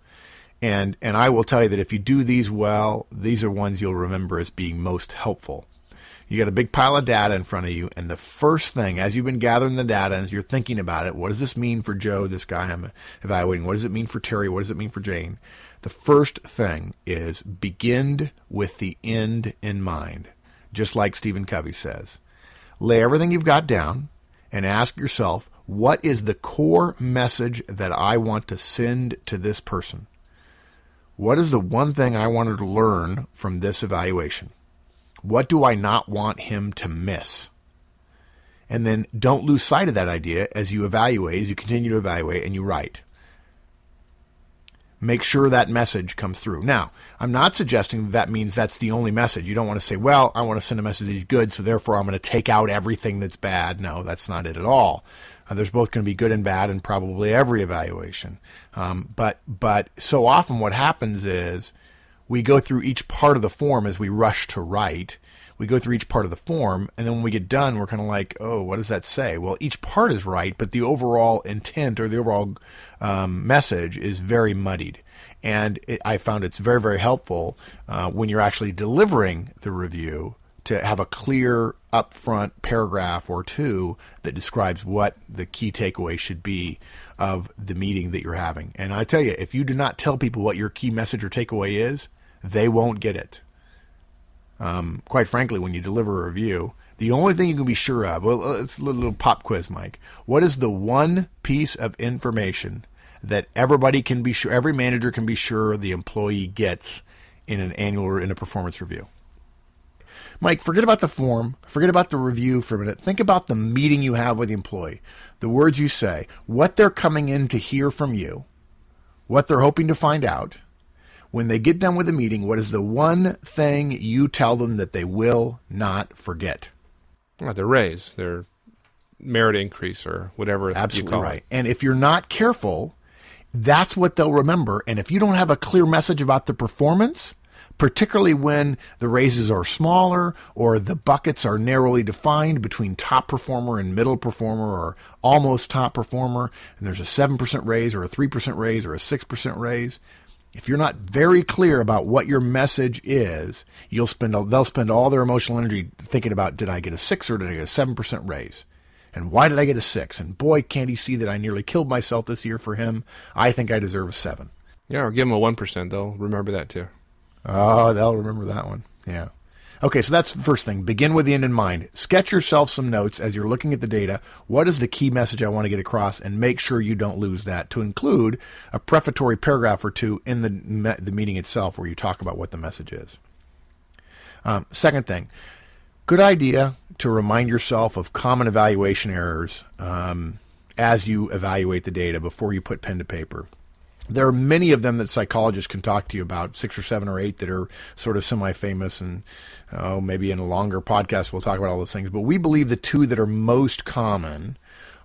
And I will tell you that if you do these well, these are ones you'll remember as being most helpful. You got a big pile of data in front of you, and the first thing, as you've been gathering the data, as you're thinking about it, what does this mean for Joe, this guy I'm evaluating? What does it mean for Terry? What does it mean for Jane? The first thing is begin with the end in mind, just like Stephen Covey says. Lay everything you've got down and ask yourself, what is the core message that I want to send to this person? What is the one thing I wanted to learn from this evaluation? What do I not want him to miss? And then don't lose sight of that idea as you evaluate, as you continue to evaluate and you write. Make sure that message comes through. Now, I'm not suggesting that means that's the only message. You don't want to say, well, I want to send a message that he's good, so therefore I'm going to take out everything that's bad. No, that's not it at all. There's both going to be good and bad in probably every evaluation. But so often what happens is we go through each part of the form as we rush to write. We go through each part of the form, and then when we get done, we're kind of like, oh, what does that say? Well, each part is right, but the overall intent or the overall message is very muddied. And I found it's very, very helpful when you're actually delivering the review to have a clear upfront paragraph or 2 that describes what the key takeaway should be of the meeting that you're having. And I tell you, if you do not tell people what your key message or takeaway is, they won't get it. Quite frankly, when you deliver a review, the only thing you can be sure of, well, it's a little pop quiz, Mike. What is the one piece of information that everybody can be sure, every manager can be sure the employee gets in an annual or in a performance review. Mike, forget about the form, forget about the review for a minute. Think about the meeting you have with the employee, the words you say, what they're coming in to hear from you, what they're hoping to find out. When they get done with the meeting, what is the one thing you tell them that they will not forget? Their raise, their merit increase, or whatever Absolutely you call right. it. And if you're not careful, that's what they'll remember. And if you don't have a clear message about the performance, particularly when the raises are smaller or the buckets are narrowly defined between top performer and middle performer or almost top performer, and there's a 7% raise or a 3% raise or a 6% raise, if you're not very clear about what your message is, they'll spend all their emotional energy thinking about, did I get a 6 or did I get a 7% raise? And why did I get a 6? And boy, can't he see that I nearly killed myself this year for him. I think I deserve a 7. Yeah, or give them a 1%. They'll remember that too. Oh, they'll remember that one. Yeah. Okay, so that's the first thing. Begin with the end in mind. Sketch yourself some notes as you're looking at the data. What is the key message I want to get across? And make sure you don't lose that, to include a prefatory paragraph or two in the meeting itself where you talk about what the message is. Second thing, good idea to remind yourself of common evaluation errors as you evaluate the data before you put pen to paper. There are many of them that psychologists can talk to you about, 6 or 7 or 8 that are sort of semi-famous, and maybe in a longer podcast we'll talk about all those things. But we believe the 2 that are most common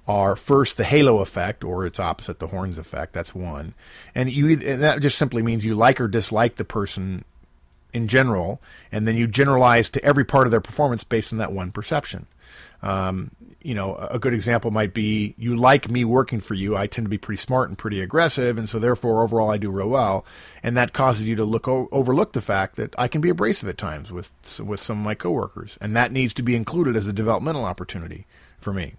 are, first, the halo effect, or its opposite, the horns effect. That's one. And that just simply means you like or dislike the person in general, and then you generalize to every part of their performance based on that one perception. A good example might be, you like me working for you. I tend to be pretty smart and pretty aggressive, and so therefore overall I do real well. And that causes you to overlook the fact that I can be abrasive at times with some of my coworkers, and that needs to be included as a developmental opportunity for me.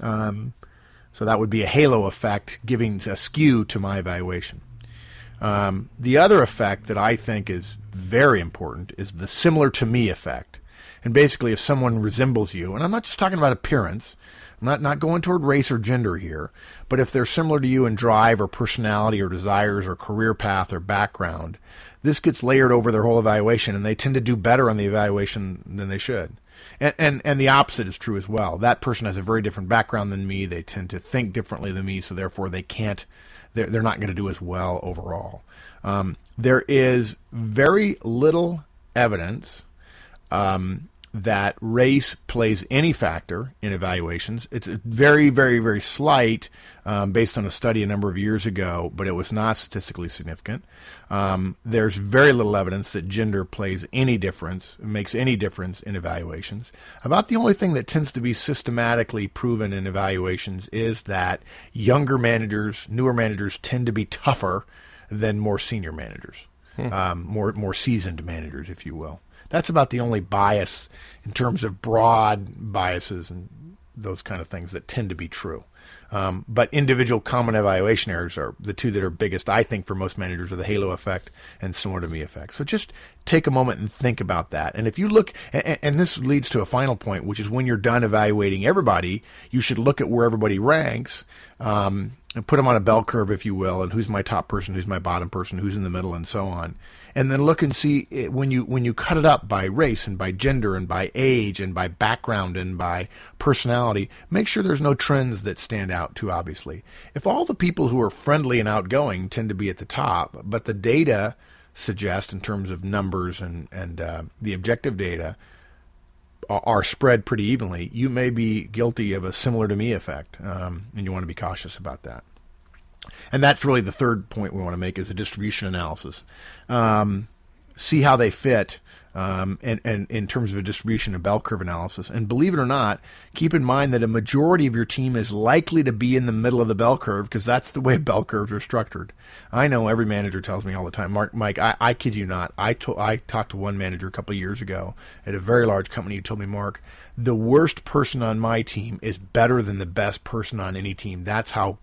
So that would be a halo effect, giving a skew to my evaluation. The other effect that I think is very important is the similar to me effect. And basically, if someone resembles you, and I'm not just talking about appearance, I'm not going toward race or gender here, but if they're similar to you in drive or personality or desires or career path or background, this gets layered over their whole evaluation, and they tend to do better on the evaluation than they should. And the opposite is true as well. That person has a very different background than me. They tend to think differently than me, so therefore they're not going to do as well overall. There is very little evidence that race plays any factor in evaluations. It's very, very, very slight based on a study a number of years ago, but it was not statistically significant. There's very little evidence that gender plays any difference, makes any difference in evaluations. About the only thing that tends to be systematically proven in evaluations is that younger managers, newer managers, tend to be tougher than more senior managers, more seasoned managers, if you will. That's about the only bias in terms of broad biases and those kind of things that tend to be true. But individual common evaluation errors are the 2 that are biggest, I think, for most managers, are the halo effect and similar to me effect. So just take a moment and think about that. And if you look, and this leads to a final point, which is when you're done evaluating everybody, you should look at where everybody ranks, and put them on a bell curve, if you will, and who's my top person, who's my bottom person, who's in the middle, and so on. And then look and see when you cut it up by race and by gender and by age and by background and by personality, make sure there's no trends that stand out too obviously. If all the people who are friendly and outgoing tend to be at the top, but the data suggest in terms of numbers and the objective data are spread pretty evenly, you may be guilty of a similar to me effect, and you want to be cautious about that. And that's really the third point we want to make, is a distribution analysis. See how they fit and in terms of a distribution and bell curve analysis. And believe it or not, keep in mind that a majority of your team is likely to be in the middle of the bell curve, because that's the way bell curves are structured. I know every manager tells me all the time, Mike, I kid you not, I talked to one manager a couple of years ago at a very large company who told me, Mark, the worst person on my team is better than the best person on any team. That's how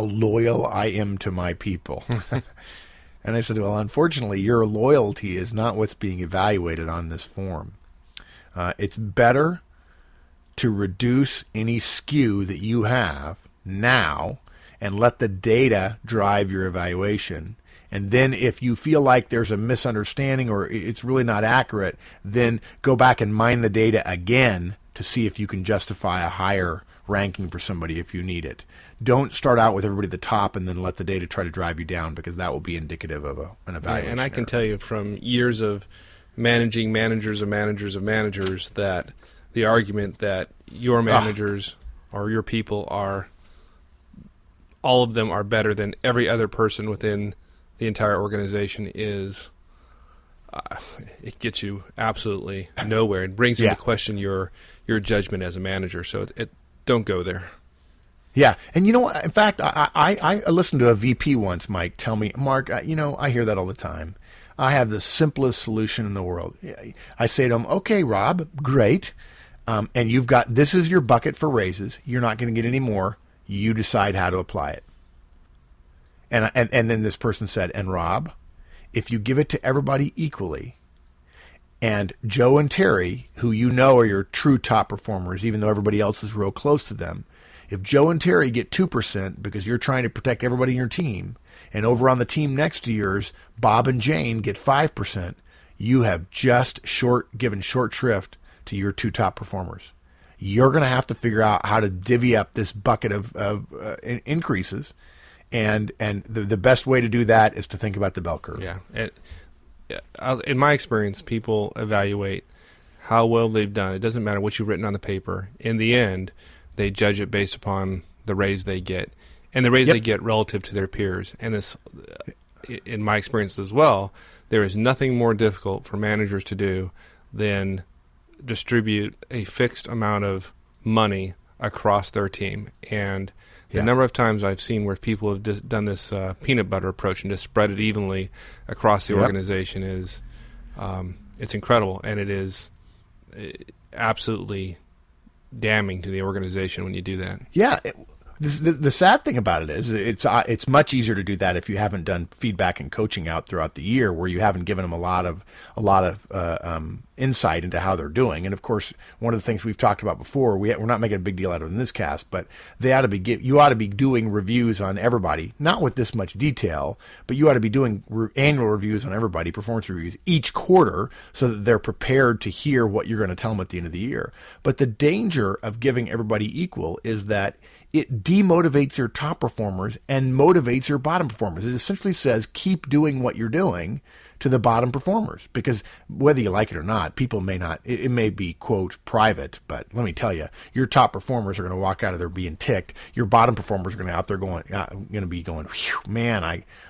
loyal I am to my people. And I said, well, unfortunately, your loyalty is not what's being evaluated on this form. It's better to reduce any skew that you have now and let the data drive your evaluation. And then if you feel like there's a misunderstanding or it's really not accurate, then go back and mine the data again to see if you can justify a higher ranking for somebody if you need it. Don't start out with everybody at the top and then let the data try to drive you down, because that will be indicative of an evaluation. And I can tell you from years of managing managers of managers of managers that the argument that your managers or your people are, all of them are better than every other person within the entire organization is, it gets you absolutely nowhere. It brings into question your judgment as a manager. So don't go there. Yeah, and you know what? In fact, I listened to a VP once, Mike, tell me, Mark, I hear that all the time. I have the simplest solution in the world. I say to him, okay, Rob, great. And you've got, this is your bucket for raises. You're not going to get any more. You decide how to apply it. And then this person said, and Rob, if you give it to everybody equally, and Joe and Terry, who you know are your true top performers, even though everybody else is real close to them, if Joe and Terry get 2% because you're trying to protect everybody in your team, and over on the team next to yours, Bob and Jane get 5%, you have just given short shrift to your two top performers. You're going to have to figure out how to divvy up this bucket of increases. And the best way to do that is to think about the bell curve. Yeah. In my experience, people evaluate how well they've done. It doesn't matter what you've written on the paper. In the end, they judge it based upon the raise they get, and the raise they get relative to their peers. And this, in my experience as well, there is nothing more difficult for managers to do than distribute a fixed amount of money across their team. And the number of times I've seen where people have done this peanut butter approach and just spread it evenly across the organization is, it's incredible, and it is absolutely damning to the organization when you do that. Yeah. The sad thing about it is it's much easier to do that if you haven't done feedback and coaching out throughout the year, where you haven't given them a lot of insight into how they're doing. And of course, one of the things we've talked about before, we're not making a big deal out of it in this cast, but you ought to be doing reviews on everybody, not with this much detail, but you ought to be doing annual reviews on everybody, performance reviews each quarter, so that they're prepared to hear what you're going to tell them at the end of the year. But the danger of giving everybody equal is that it demotivates your top performers and motivates your bottom performers. It essentially says, keep doing what you're doing to the bottom performers, because whether you like it or not, people may not, it may be, quote, private, but let me tell you, your top performers are going to walk out of there being ticked. Your bottom performers are going to be going, whew, man,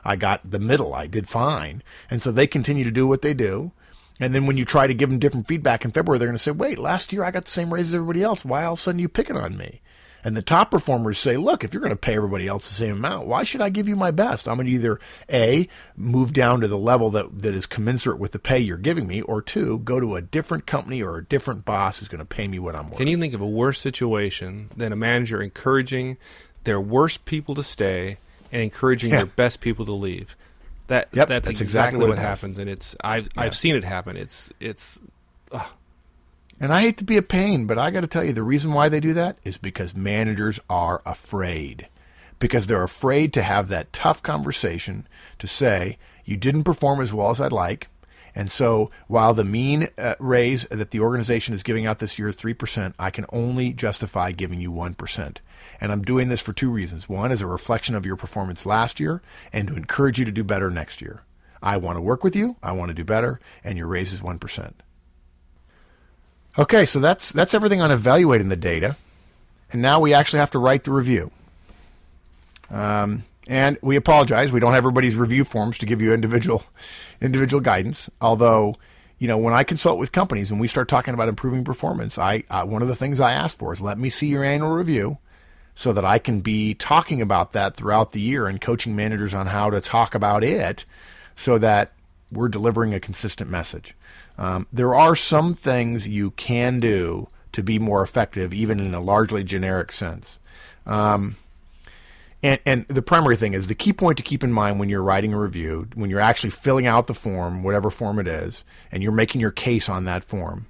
I got the middle. I did fine. And so they continue to do what they do. And then when you try to give them different feedback in February, they're going to say, wait, last year I got the same raise as everybody else. Why all of a sudden you picking on me? And the top performers say, look, if you're going to pay everybody else the same amount, why should I give you my best? I'm going to either, A, move down to the level that is commensurate with the pay you're giving me, or 2, go to a different company or a different boss who's going to pay me what I'm worth. Can you think of a worse situation than a manager encouraging their worst people to stay and encouraging their best people to leave? That's exactly what happens, and I've seen it happen. And I hate to be a pain, but I got to tell you, the reason why they do that is because managers are afraid. Because they're afraid to have that tough conversation to say, you didn't perform as well as I'd like, and so while the mean raise that the organization is giving out this year is 3%, I can only justify giving you 1%. And I'm doing this for 2 reasons. One is a reflection of your performance last year, and to encourage you to do better next year. I want to work with you, I want to do better, and your raise is 1%. Okay, so that's everything on evaluating the data. And now we actually have to write the review. And we apologize. We don't have everybody's review forms to give you individual guidance. Although, when I consult with companies and we start talking about improving performance, one of the things I ask for is, let me see your annual review so that I can be talking about that throughout the year and coaching managers on how to talk about it so that we're delivering a consistent message. There are some things you can do to be more effective, even in a largely generic sense. And the primary thing is, the key point to keep in mind when you're writing a review, when you're actually filling out the form, whatever form it is, and you're making your case on that form,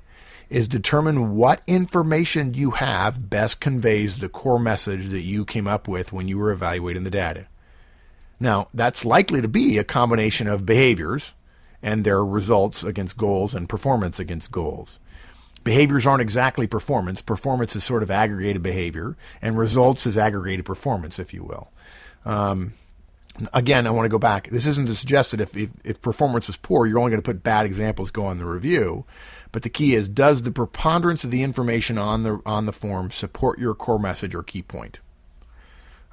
is determine what information you have best conveys the core message that you came up with when you were evaluating the data. Now, that's likely to be a combination of behaviors and their results against goals and performance against goals. Behaviors aren't exactly performance. Performance is sort of aggregated behavior, and results is aggregated performance, if you will. Again, I want to go back. This isn't to suggest that if performance is poor, you're only going to put bad examples go on the review. But the key is, does the preponderance of the information on the form support your core message or key point?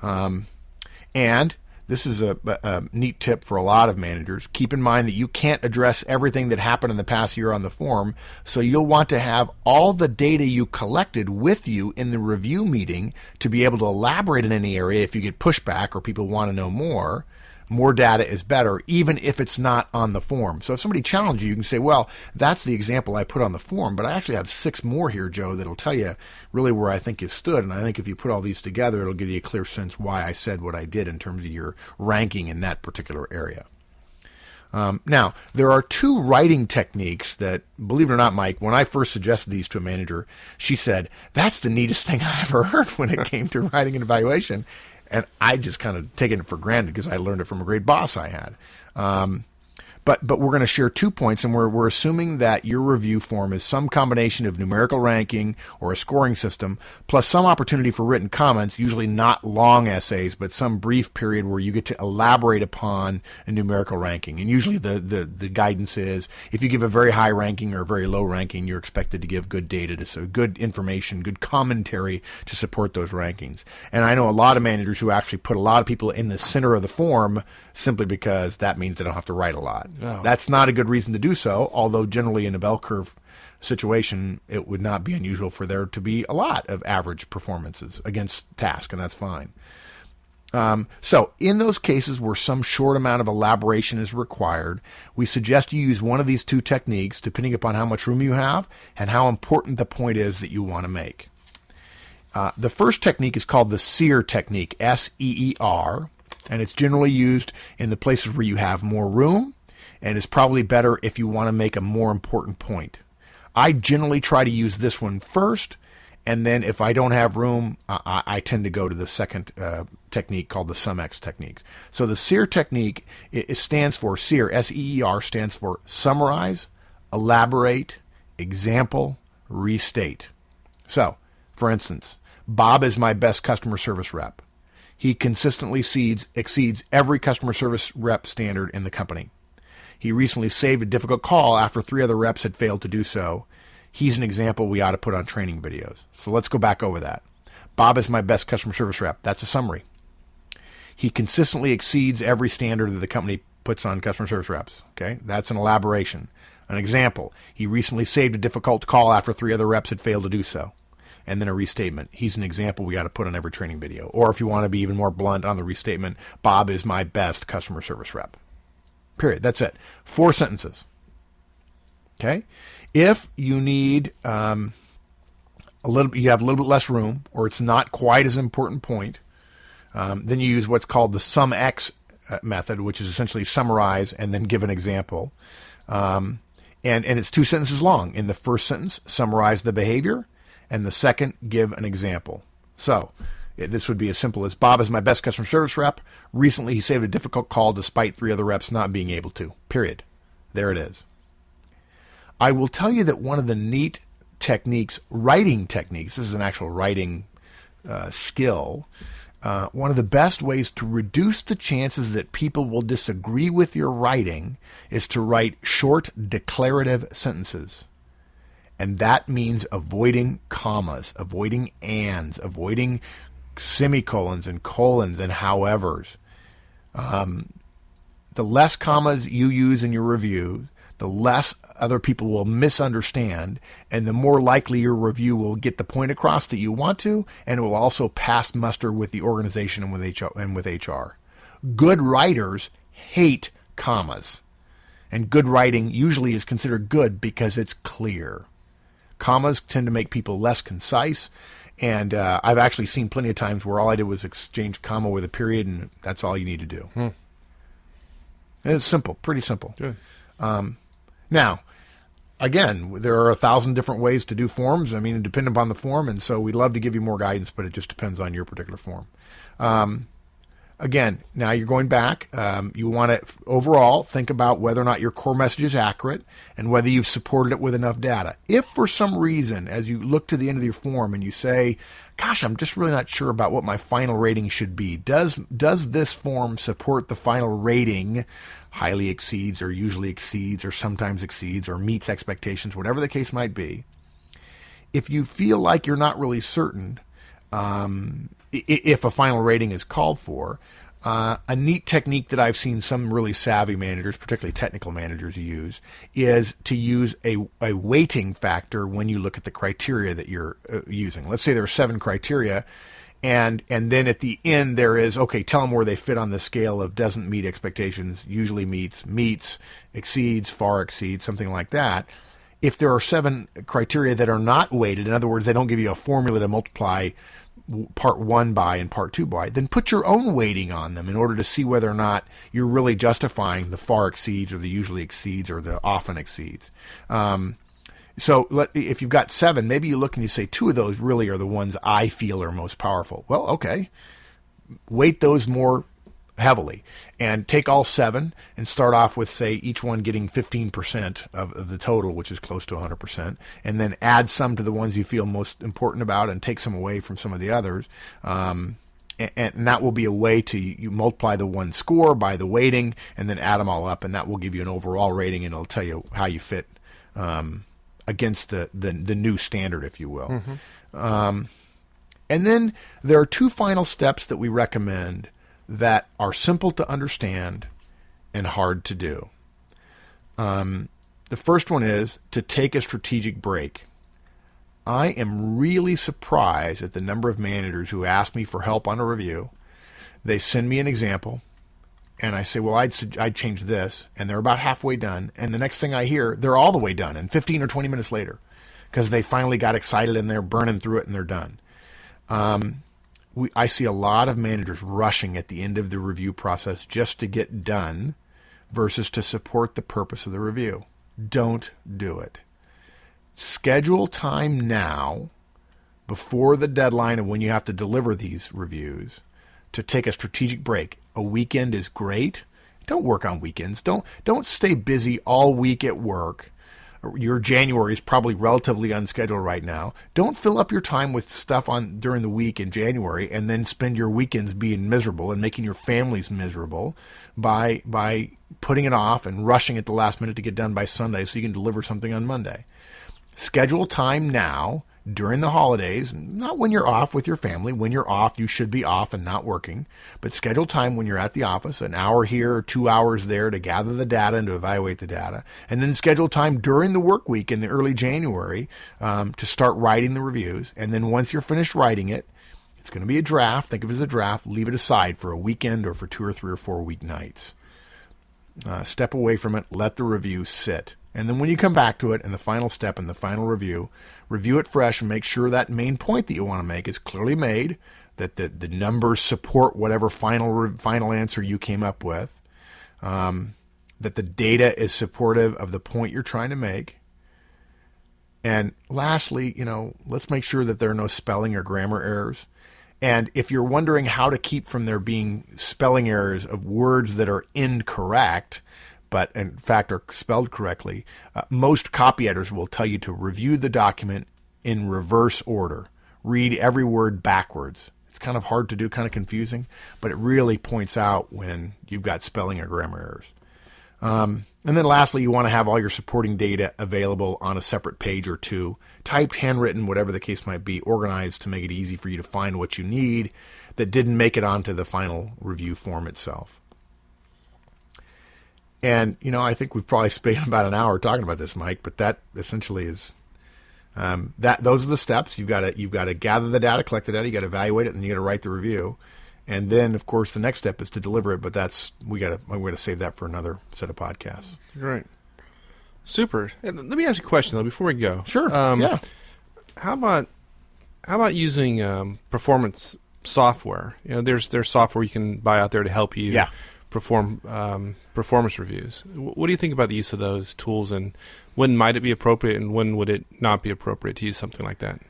And this is a neat tip for a lot of managers. Keep in mind that you can't address everything that happened in the past year on the form, so you'll want to have all the data you collected with you in the review meeting to be able to elaborate in any area if you get pushback or people want to know more. More data is better, even if it's not on the form. So if somebody challenges you, you can say, well, that's the example I put on the form, but I actually have 6 more here, Joe, that'll tell you really where I think you stood. And I think if you put all these together, it'll give you a clear sense why I said what I did in terms of your ranking in that particular area. Now, there are 2 writing techniques that, believe it or not, Mike, when I first suggested these to a manager, she said, that's the neatest thing I ever heard when it came to writing an evaluation. And I just kind of taken it for granted because I learned it from a great boss I had. But we're going to share 2 points, and we're assuming that your review form is some combination of numerical ranking or a scoring system, plus some opportunity for written comments, usually not long essays, but some brief period where you get to elaborate upon a numerical ranking. And usually the guidance is, if you give a very high ranking or a very low ranking, you're expected to give good data, so good information, good commentary to support those rankings. And I know a lot of managers who actually put a lot of people in the center of the form simply because that means they don't have to write a lot. Oh. That's not a good reason to do so, although generally in a bell curve situation, it would not be unusual for there to be a lot of average performances against task, and that's fine. So in those cases where some short amount of elaboration is required, we suggest you use one of these 2 techniques depending upon how much room you have and how important the point is that you want to make. The first technique is called the SEER technique, S-E-E-R, and it's generally used in the places where you have more room, and it's probably better if you want to make a more important point. I generally try to use this one first, and then if I don't have room, I tend to go to the second technique called the SumX technique. So the SEER technique, it stands for, SEER, S-E-E-R, stands for summarize, elaborate, example, restate. So, for instance, Bob is my best customer service rep. He consistently exceeds every customer service rep standard in the company. He recently saved a difficult call after 3 other reps had failed to do so. He's an example we ought to put on training videos. So let's go back over that. Bob is my best customer service rep. That's a summary. He consistently exceeds every standard that the company puts on customer service reps. Okay, that's an elaboration. An example, he recently saved a difficult call after 3 other reps had failed to do so. And then a restatement. He's an example we got to put on every training video. Or if you want to be even more blunt on the restatement, Bob is my best customer service rep. Period. That's it. 4 sentences. Okay? If you need you have a little bit less room, or it's not quite as important point, then you use what's called the SumX method, which is essentially summarize and then give an example. And it's 2 sentences long. In the first sentence, summarize the behavior, and the second, give an example. So this would be as simple as, Bob is my best customer service rep. Recently, he saved a difficult call despite 3 other reps not being able to. Period. There it is. I will tell you that one of the neat techniques, writing techniques, this is an actual writing skill, one of the best ways to reduce the chances that people will disagree with your writing is to write short declarative sentences. And that means avoiding commas, avoiding ands, avoiding semicolons and colons and howevers. The less commas you use in your review, the less other people will misunderstand, and the more likely your review will get the point across that you want to, and it will also pass muster with the organization and with HR. Good writers hate commas, and good writing usually is considered good because it's clear. Commas tend to make people less concise, and I've actually seen plenty of times where all I did was exchange comma with a period, and that's all you need to do. And it's simple, pretty simple. Good. Now, again, there are 1,000 different ways to do forms. I mean, depending upon the form, and so we'd love to give you more guidance, but it just depends on your particular form. Again, now you're going back. You want to overall think about whether or not your core message is accurate and whether you've supported it with enough data. If for some reason, as you look to the end of your form and you say, gosh, I'm just really not sure about what my final rating should be. Does this form support the final rating? Highly exceeds or usually exceeds or sometimes exceeds or meets expectations, whatever the case might be. If you feel like you're not really certain, if a final rating is called for, a neat technique that I've seen some really savvy managers, particularly technical managers, use is to use a weighting factor when you look at the criteria that you're using. Let's say there are 7 criteria, and then at the end there is, okay, tell them where they fit on the scale of doesn't meet expectations, usually meets, exceeds, far exceeds, something like that. If there are 7 criteria that are not weighted, in other words, they don't give you a formula to multiply part 1 by and part 2 by, then put your own weighting on them in order to see whether or not you're really justifying the far exceeds or the usually exceeds or the often exceeds. So if you've got 7, maybe you look and you say 2 of those really are the ones I feel are most powerful. Well, okay, weight those more heavily and take all 7 and start off with, say, each one getting 15% of the total, which is close to 100%, and then add some to the ones you feel most important about and take some away from some of the others. And that will be a way to you multiply the one score by the weighting and then add them all up, and that will give you an overall rating, and it'll tell you how you fit against the new standard, if you will. Mm-hmm. And then there are 2 final steps that we recommend that are simple to understand and hard to do. The first one is to take a strategic break. I am really surprised at the number of managers who ask me for help on a review. They send me an example, and I say, well, I'd change this, and they're about halfway done, and the next thing I hear, they're all the way done, and 15 or 20 minutes later, because they finally got excited and they're burning through it and they're done. I see a lot of managers rushing at the end of the review process just to get done versus to support the purpose of the review. Don't do it. Schedule time now, before the deadline of when you have to deliver these reviews, to take a strategic break. A weekend is great. Don't work on weekends. Don't stay busy all week at work. Your January is probably relatively unscheduled right now. Don't fill up your time with stuff on during the week in January and then spend your weekends being miserable and making your families miserable by putting it off and rushing at the last minute to get done by Sunday so you can deliver something on Monday. Schedule time now during the holidays, not when you're off with your family. When you're off, you should be off and not working. But schedule time when you're at the office, an hour here or 2 hours there to gather the data and to evaluate the data. And then schedule time during the work week in the early January to start writing the reviews. And then once you're finished writing it, it's going to be a draft. Think of it as a draft. Leave it aside for a weekend or for 2 or 3 or 4 weeknights. Step away from it. Let the review sit. And then when you come back to it in the final step in the final review it fresh and make sure that main point that you want to make is clearly made, that the numbers support whatever final answer you came up with, that the data is supportive of the point you're trying to make. And lastly, let's make sure that there are no spelling or grammar errors. And if you're wondering how to keep from there being spelling errors of words that are incorrect, but in fact are spelled correctly, most copy editors will tell you to review the document in reverse order. Read every word backwards. It's kind of hard to do, kind of confusing, but it really points out when you've got spelling or grammar errors. And then lastly, you want to have all your supporting data available on a separate page or 2, typed, handwritten, whatever the case might be, organized to make it easy for you to find what you need that didn't make it onto the final review form itself. And, I think we've probably spent about an hour talking about this, Mike, but that essentially is those are the steps. You've got to gather the data, collect the data, you got to evaluate it, and you got to write the review. And then, of course, the next step is to deliver it, but we're going to save that for another set of podcasts. Great. Super. And let me ask you a question, though, before we go. Sure. Yeah. How about using performance software? There's software you can buy out there to help you perform performance reviews. What do you think about the use of those tools, and when might it be appropriate and when would it not be appropriate to use something like that?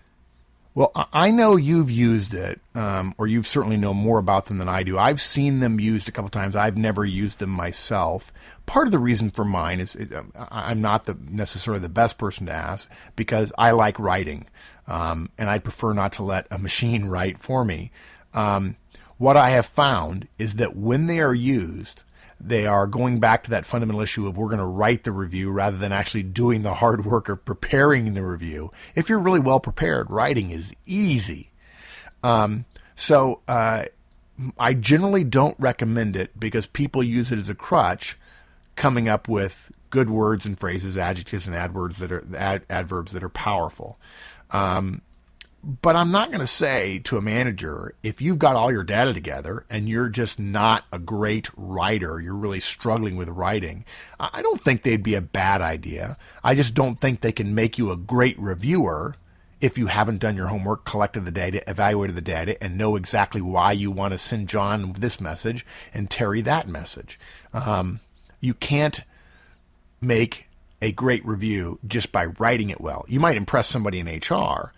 Well, I know you've used it, or you certainly know more about them than I do. I've seen them used a couple times. I've never used them myself. Part of the reason for mine is I'm not necessarily the best person to ask because I like writing, and I'd prefer not to let a machine write for me. What I have found is that when they are used, they are going back to that fundamental issue of we're going to write the review rather than actually doing the hard work of preparing the review. If you're really well prepared, writing is easy. So I generally don't recommend it because people use it as a crutch, coming up with good words and phrases, adjectives and adverbs that are powerful. But I'm not going to say to a manager, if you've got all your data together and you're just not a great writer, you're really struggling with writing, I don't think they'd be a bad idea. I just don't think they can make you a great reviewer if you haven't done your homework, collected the data, evaluated the data, and know exactly why you want to send John this message and Terry that message. You can't make a great review just by writing it well. You might impress somebody in HR.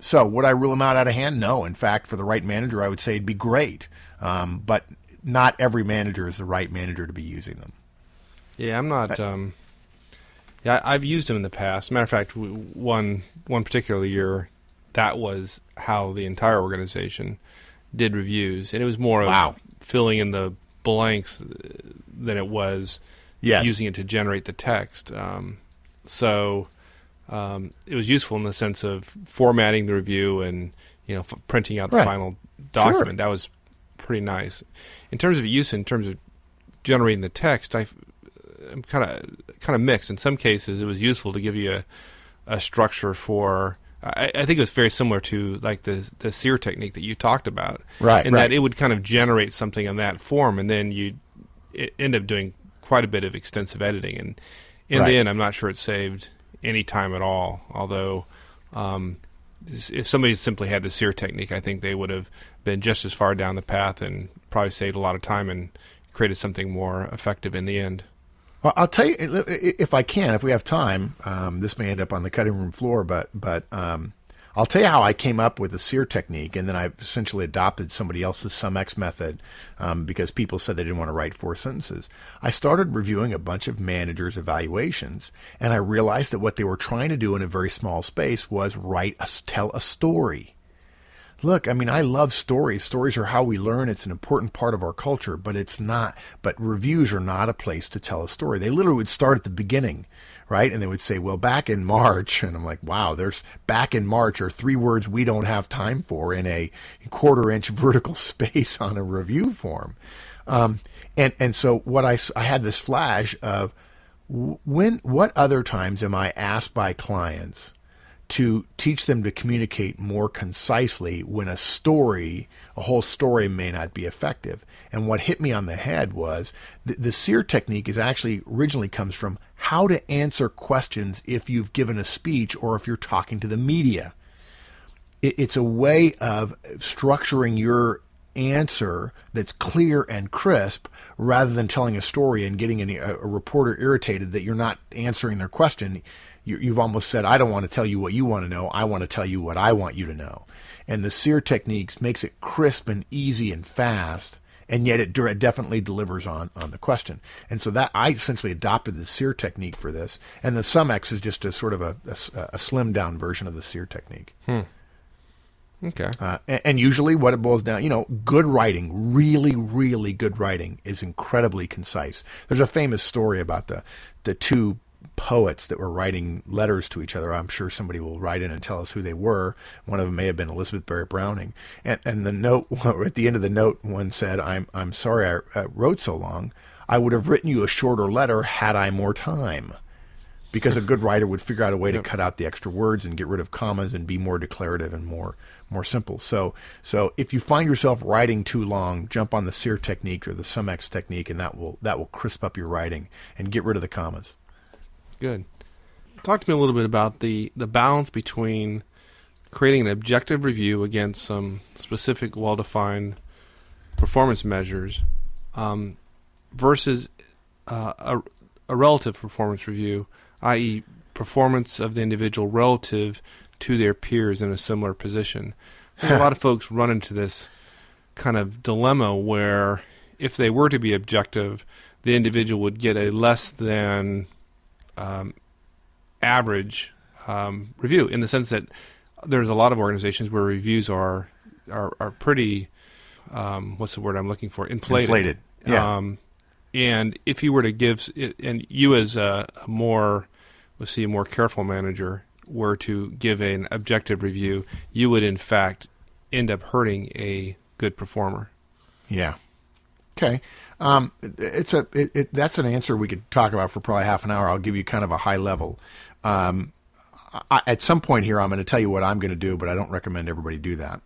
So would I rule them out of hand? No. In fact, for the right manager, I would say it'd be great. But not every manager is the right manager to be using them. Yeah, I'm not. I've used them in the past. Matter of fact, one particular year, that was how the entire organization did reviews, and it was more of filling in the blanks than it was using it to generate the text. It was useful in the sense of formatting the review and printing out the final document. Sure. That was pretty nice. In terms of use, in terms of generating the text, I'm kind of mixed. In some cases, it was useful to give you a structure for. I think it was very similar to like the SEER technique that you talked about, that it would kind of generate something in that form, and then you end up doing quite a bit of extensive editing. And in the end, I'm not sure it saved any time at all. Although, if somebody simply had the SEER technique, I think they would have been just as far down the path and probably saved a lot of time and created something more effective in the end. Well, I'll tell you, if we have time, this may end up on the cutting room floor, but I'll tell you how I came up with the SEER technique, and then I've essentially adopted somebody else's SumX method because people said they didn't want to write 4 sentences. I started reviewing a bunch of managers' evaluations, and I realized that what they were trying to do in a very small space was tell a story. Look, I mean, I love stories. Stories are how we learn. It's an important part of our culture, but it's not. But reviews are not a place to tell a story. They literally would start at the beginning, right? And they would say, well, back in March, and I'm like, wow, there's back in March are 3 words we don't have time for in a 1/4-inch vertical space on a review form. And so I had this flash of what other times am I asked by clients to teach them to communicate more concisely when a whole story may not be effective. And what hit me on the head was the SEER technique originally comes from how to answer questions if you've given a speech or if you're talking to the media. It's a way of structuring your answer that's clear and crisp rather than telling a story and getting a reporter irritated that you're not answering their question. You've almost said, I don't want to tell you what you want to know. I want to tell you what I want you to know. And the SEER techniques makes it crisp and easy and fast, and yet it definitely delivers on the question. And so that I essentially adopted the SEER technique for this. And the SumX is just a sort of a slimmed down version of the SEER technique. Okay. And usually what it boils down, good writing, really, really good writing is incredibly concise. There's a famous story about the 2 poets that were writing letters to each other. I'm sure somebody will write in and tell us who they were. One of them may have been Elizabeth Barrett Browning. And the note, at the end of the note, one said, I'm sorry I wrote so long. I would have written you a shorter letter had I more time. Because a good writer would figure out a way to cut out the extra words and get rid of commas and be more declarative and more simple. So if you find yourself writing too long, jump on the SEER technique or the SumX technique, and that will crisp up your writing and get rid of the commas. Good. Talk to me a little bit about the balance between creating an objective review against some specific, well-defined performance measures versus a relative performance review i.e., performance of the individual relative to their peers in a similar position. I think a lot of folks run into this kind of dilemma where if they were to be objective, the individual would get a less than average review, in the sense that there's a lot of organizations where reviews are pretty, what's the word I'm looking for? Inflated. Yeah. And if you were to give, and you as a more careful manager were to give an objective review, you would in fact end up hurting a good performer. Yeah. Okay. That's an answer we could talk about for probably half an hour. I'll give you kind of a high level. At some point here, I'm going to tell you what I'm going to do, but I don't recommend everybody do that.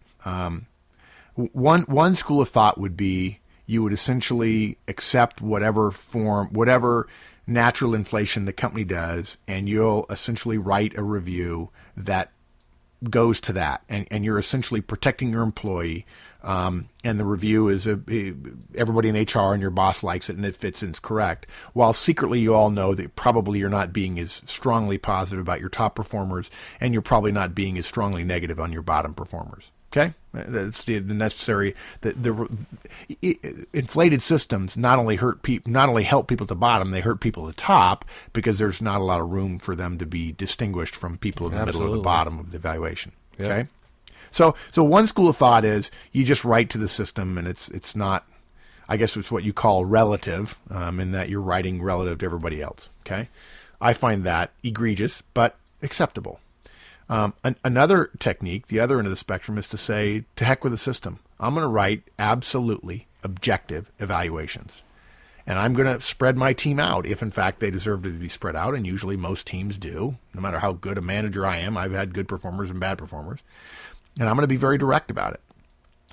One school of thought would be you would essentially accept whatever natural inflation the company does, and you'll essentially write a review that goes to that, and you're essentially protecting your employee. And the review is everybody in HR and your boss likes it, and it fits and it's correct. While secretly you all know that probably you're not being as strongly positive about your top performers, and you're probably not being as strongly negative on your bottom performers. Okay, that's the necessary. The inflated systems not only help people at the bottom, they hurt people at the top, because there's not a lot of room for them to be distinguished from people in the middle or the bottom of the evaluation. Yeah. Okay. So one school of thought is you just write to the system, and it's not, I guess it's what you call relative, in that you're writing relative to everybody else. Okay, I find that egregious, but acceptable. Another technique, the other end of the spectrum, is to say, to heck with the system. I'm going to write absolutely objective evaluations. And I'm going to spread my team out if, in fact, they deserve to be spread out. And usually most teams do. No matter how good a manager I am, I've had good performers and bad performers. And I'm going to be very direct about it.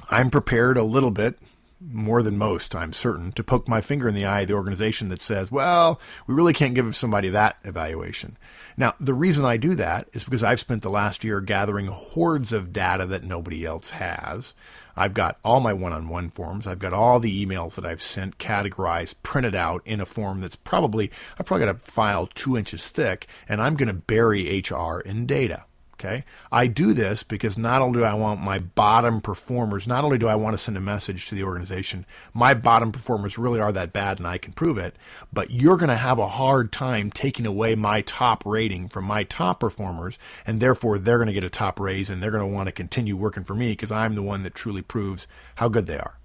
I'm prepared a little bit, more than most, I'm certain, to poke my finger in the eye of the organization that says, well, we really can't give somebody that evaluation. Now, the reason I do that is because I've spent the last year gathering hordes of data that nobody else has. I've got all my one-on-one forms. I've got all the emails that I've sent categorized, printed out in a form that's I've probably got a file 2 inches thick, and I'm going to bury HR in data. Okay, I do this because not only do I want my bottom performers, not only do I want to send a message to the organization, my bottom performers really are that bad and I can prove it, but you're going to have a hard time taking away my top rating from my top performers, and therefore they're going to get a top raise, and they're going to want to continue working for me because I'm the one that truly proves how good they are.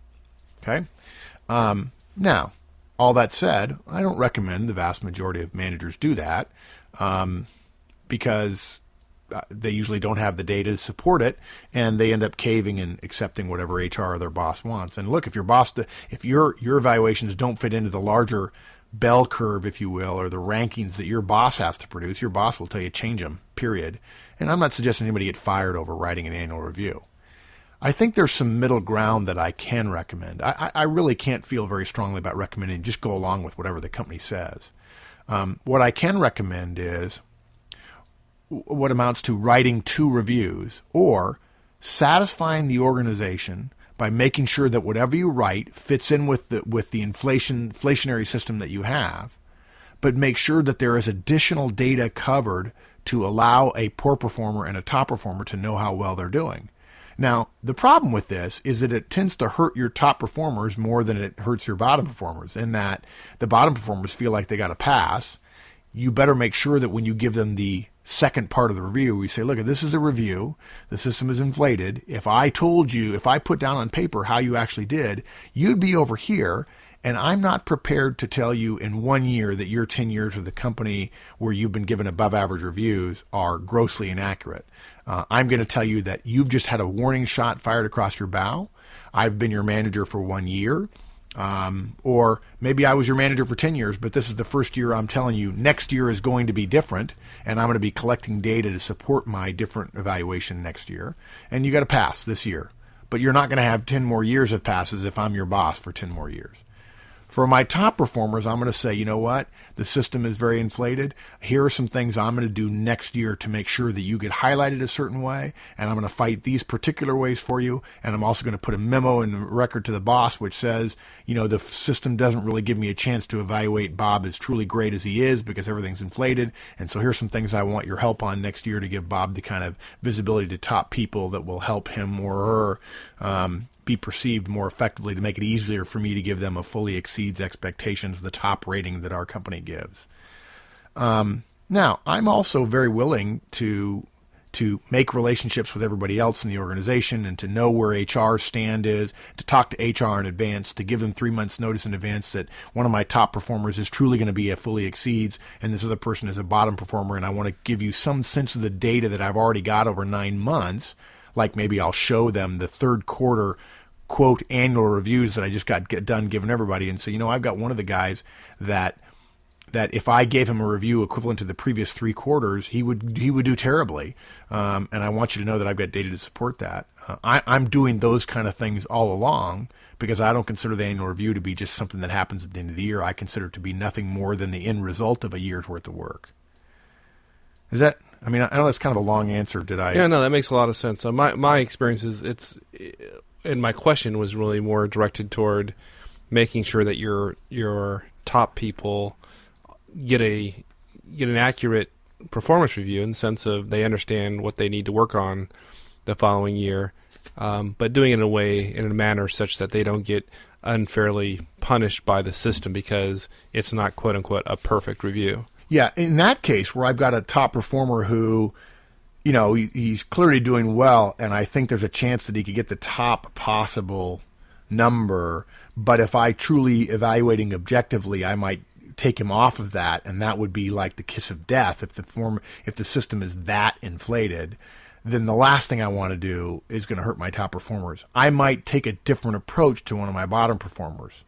Okay, now, all that said, I don't recommend the vast majority of managers do that, because they usually don't have the data to support it, and they end up caving and accepting whatever HR or their boss wants. And look, if your evaluations don't fit into the larger bell curve, if you will, or the rankings that your boss has to produce, your boss will tell you change them, period. And I'm not suggesting anybody get fired over writing an annual review. I think there's some middle ground that I can recommend. I really can't feel very strongly about recommending just go along with whatever the company says. What I can recommend is what amounts to writing 2 reviews, or satisfying the organization by making sure that whatever you write fits in with the inflationary system that you have, but make sure that there is additional data covered to allow a poor performer and a top performer to know how well they're doing. Now, the problem with this is that it tends to hurt your top performers more than it hurts your bottom performers, in that the bottom performers feel like they got a pass. You better make sure that when you give them the second part of the review, we say, look, this is a review. The system is inflated. If I put down on paper how you actually did, you'd be over here, and I'm not prepared to tell you in 1 year that your 10 years with the company where you've been given above average reviews are grossly inaccurate. I'm going to tell you that you've just had a warning shot fired across your bow. I've been your manager for 1 year. Or maybe I was your manager for 10 years, but this is the first year I'm telling you next year is going to be different, and I'm going to be collecting data to support my different evaluation next year. And you got to pass this year, but you're not going to have 10 more years of passes if I'm your boss for 10 more years. For my top performers, I'm going to say, you know what? The system is very inflated. Here are some things I'm going to do next year to make sure that you get highlighted a certain way, and I'm going to fight these particular ways for you, and I'm also going to put a memo in the record to the boss which says, the system doesn't really give me a chance to evaluate Bob as truly great as he is because everything's inflated, and so here's some things I want your help on next year to give Bob the kind of visibility to top people that will help him or her be perceived more effectively to make it easier for me to give them a fully exceeds expectations, the top rating that our company gives. Now, I'm also very willing to make relationships with everybody else in the organization and to know where HR's stand is, to talk to HR in advance, to give them 3 months notice in advance that one of my top performers is truly going to be a fully exceeds and this other person is a bottom performer, and I want to give you some sense of the data that I've already got over 9 months. Like maybe I'll show them the third quarter, quote, annual reviews that I just got done giving everybody and say, I've got one of the guys that if I gave him a review equivalent to the previous 3 quarters, he would do terribly. And I want you to know that I've got data to support that. I'm doing those kind of things all along because I don't consider the annual review to be just something that happens at the end of the year. I consider it to be nothing more than the end result of a year's worth of work. Is that... I know that's kind of a long answer. Did I? Yeah, no, that makes a lot of sense. My experience is and my question was really more directed toward making sure that your top people get an accurate performance review in the sense of they understand what they need to work on the following year, but doing it in a manner such that they don't get unfairly punished by the system because it's not quote unquote a perfect review. Yeah, in that case where I've got a top performer who, he's clearly doing well, and I think there's a chance that he could get the top possible number, but if I truly evaluating objectively, I might take him off of that, and that would be like the kiss of death if the system is that inflated. Then the last thing I want to do is going to hurt my top performers. I might take a different approach to one of my bottom performers.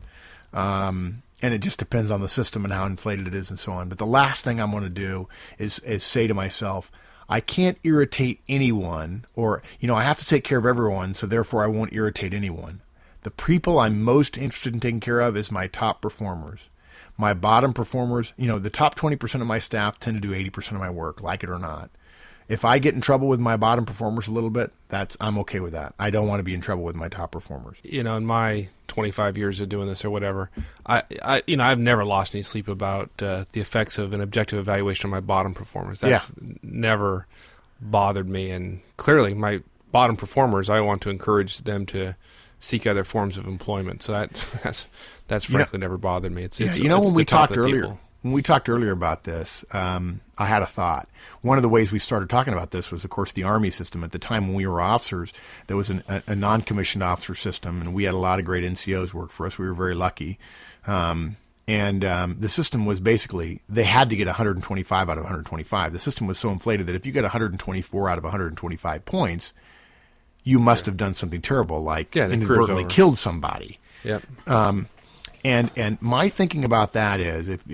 And it just depends on the system and how inflated it is and so on. But the last thing I'm going to do is say to myself, I can't irritate anyone, or, I have to take care of everyone, so therefore I won't irritate anyone. The people I'm most interested in taking care of is my top performers. My bottom performers, the top 20% of my staff tend to do 80% of my work, like it or not. If I get in trouble with my bottom performers a little bit, I'm okay with that. I don't want to be in trouble with my top performers. In my 25 years of doing this or whatever, I've never lost any sleep about the effects of an objective evaluation on my bottom performers. That's never bothered me. And clearly, my bottom performers, I want to encourage them to seek other forms of employment. So that's frankly never bothered me. It's when we talked earlier. When we talked earlier about this, I had a thought. One of the ways we started talking about this was, of course, the Army system. At the time when we were officers, there was a non-commissioned officer system, and we had a lot of great NCOs work for us. We were very lucky. And the system was basically, they had to get 125 out of 125. The system was so inflated that if you get 124 out of 125 points, you must have done something terrible, like inadvertently killed somebody. Yep. And my thinking about that is if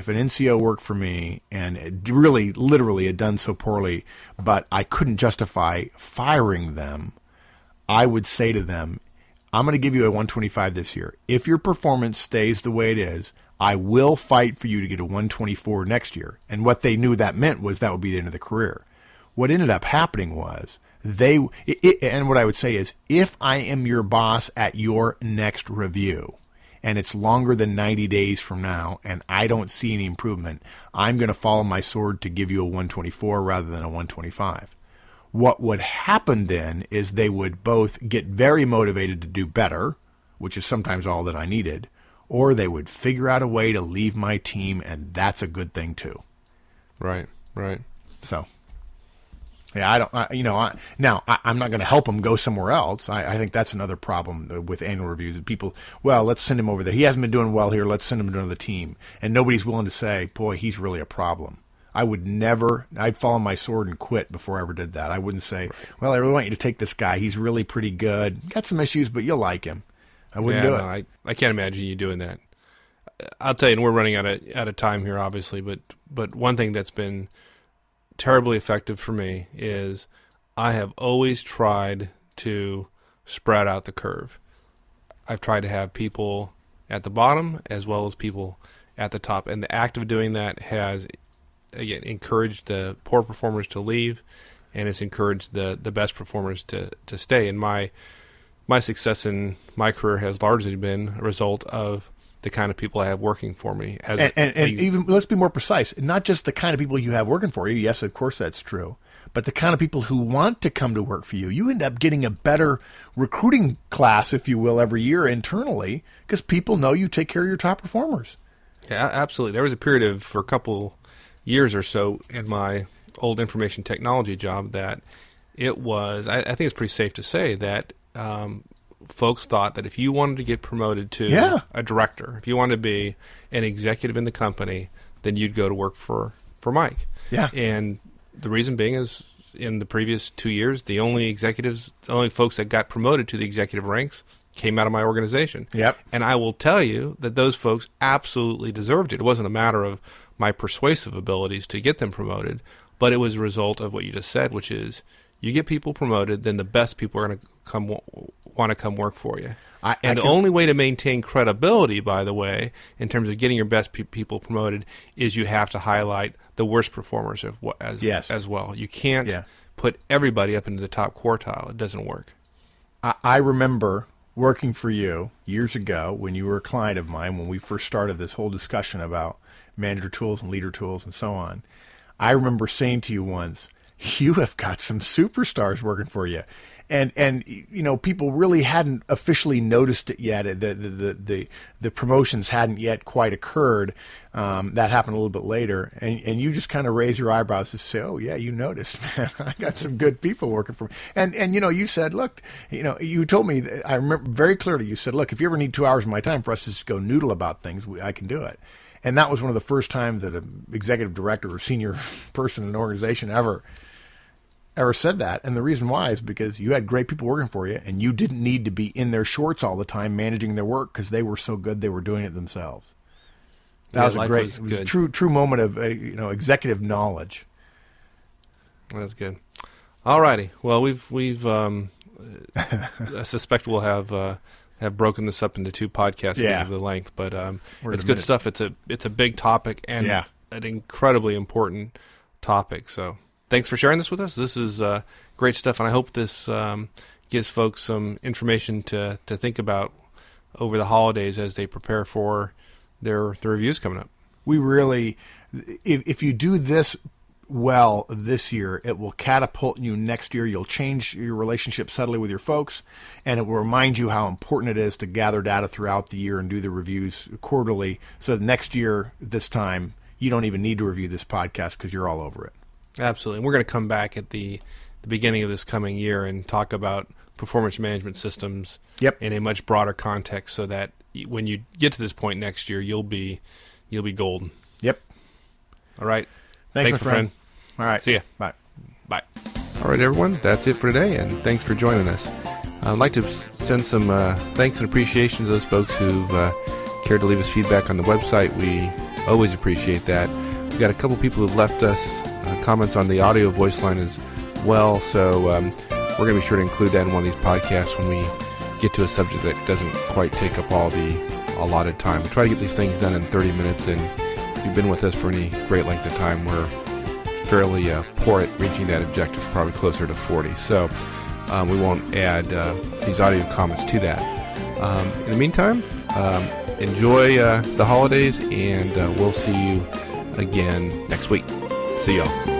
an NCO worked for me and it really literally had done so poorly, but I couldn't justify firing them, I would say to them, I'm going to give you a 125 this year. If your performance stays the way it is, I will fight for you to get a 124 next year. And what they knew that meant was that would be the end of the career. What ended up happening was and what I would say is, if I am your boss at your next review, and it's longer than 90 days from now, and I don't see any improvement, I'm going to follow my sword to give you a 124 rather than a 125. What would happen then is they would both get very motivated to do better, which is sometimes all that I needed, or they would figure out a way to leave my team, and that's a good thing too. Right. So... yeah, I'm not going to help him go somewhere else. I think that's another problem with annual reviews. People, let's send him over there. He hasn't been doing well here. Let's send him to another team. And nobody's willing to say, boy, he's really a problem. I'd fall on my sword and quit before I ever did that. I wouldn't say, well, I really want you to take this guy. He's really pretty good. Got some issues, but you'll like him. I wouldn't do it. I can't imagine you doing that. I'll tell you, and we're running out of time here, obviously, but one thing that's been terribly effective for me is I have always tried to spread out the curve. I've tried to have people at the bottom as well as people at the top. And the act of doing that has, again, encouraged the poor performers to leave, and it's encouraged the best performers to stay. And my success in my career has largely been a result of the kind of people I have working for me. And even, let's be more precise, not just the kind of people you have working for you. Yes, of course that's true. But the kind of people who want to come to work for you. You end up getting a better recruiting class, if you will, every year internally, because people know you take care of your top performers. Yeah, absolutely. There was a period for a couple years or so in my old information technology job that it was, I think it's pretty safe to say that folks thought that if you wanted to get promoted to a director, if you wanted to be an executive in the company, then you'd go to work for Mike. Yeah. And the reason being is in the previous 2 years, the only folks that got promoted to the executive ranks came out of my organization. Yep. And I will tell you that those folks absolutely deserved it. It wasn't a matter of my persuasive abilities to get them promoted, but it was a result of what you just said, which is you get people promoted, then the best people are going to want to come work for you. The only way to maintain credibility, by the way, in terms of getting your best people promoted, is you have to highlight the worst performers as well. You can't put everybody up into the top quartile. It doesn't work. I remember working for you years ago when you were a client of mine, when we first started this whole discussion about manager tools and leader tools and so on. I remember saying to you once, you have got some superstars working for you. And you know, people really hadn't officially noticed it yet. The promotions hadn't yet quite occurred. That happened a little bit later. And you just kind of raise your eyebrows to say, oh, yeah, you noticed, man. I got some good people working for me. And you know, you said, look, you know, you told me, I remember very clearly, you said, look, if you ever need 2 hours of my time for us to just go noodle about things, I can do it. And that was one of the first times that an executive director or senior person in an organization ever said that. And the reason why is because you had great people working for you, and you didn't need to be in their shorts all the time managing their work because they were so good they were doing it themselves. That was a great, a true moment of executive knowledge. That's good. All righty. Well, we've I suspect we'll have broken this up into 2 podcasts because of the length, but it's good stuff. It's a big topic and an incredibly important topic. So thanks for sharing this with us. This is great stuff, and I hope this gives folks some information to think about over the holidays as they prepare for their reviews coming up. We really, if you do this well this year, it will catapult you next year. You'll change your relationship subtly with your folks, and it will remind you how important it is to gather data throughout the year and do the reviews quarterly, so that next year, this time, you don't even need to review this podcast because you're all over it. Absolutely. And we're going to come back at the beginning of this coming year and talk about performance management systems in a much broader context, so that when you get to this point next year, you'll be golden. Yep. All right. Thanks my friend. All right. See ya. Bye. Bye. All right, everyone. That's it for today, and thanks for joining us. I'd like to send some thanks and appreciation to those folks who've cared to leave us feedback on the website. We always appreciate that. We've got a couple people who've left us comments on the audio voice line as well, so we're going to be sure to include that in one of these podcasts when we get to a subject that doesn't quite take up all the allotted time. We try to get these things done in 30 minutes, and if you've been with us for any great length of time, we're fairly poor at reaching that objective, probably closer to 40. So we won't add these audio comments to that. In the meantime, enjoy the holidays, and we'll see you again next week. See y'all.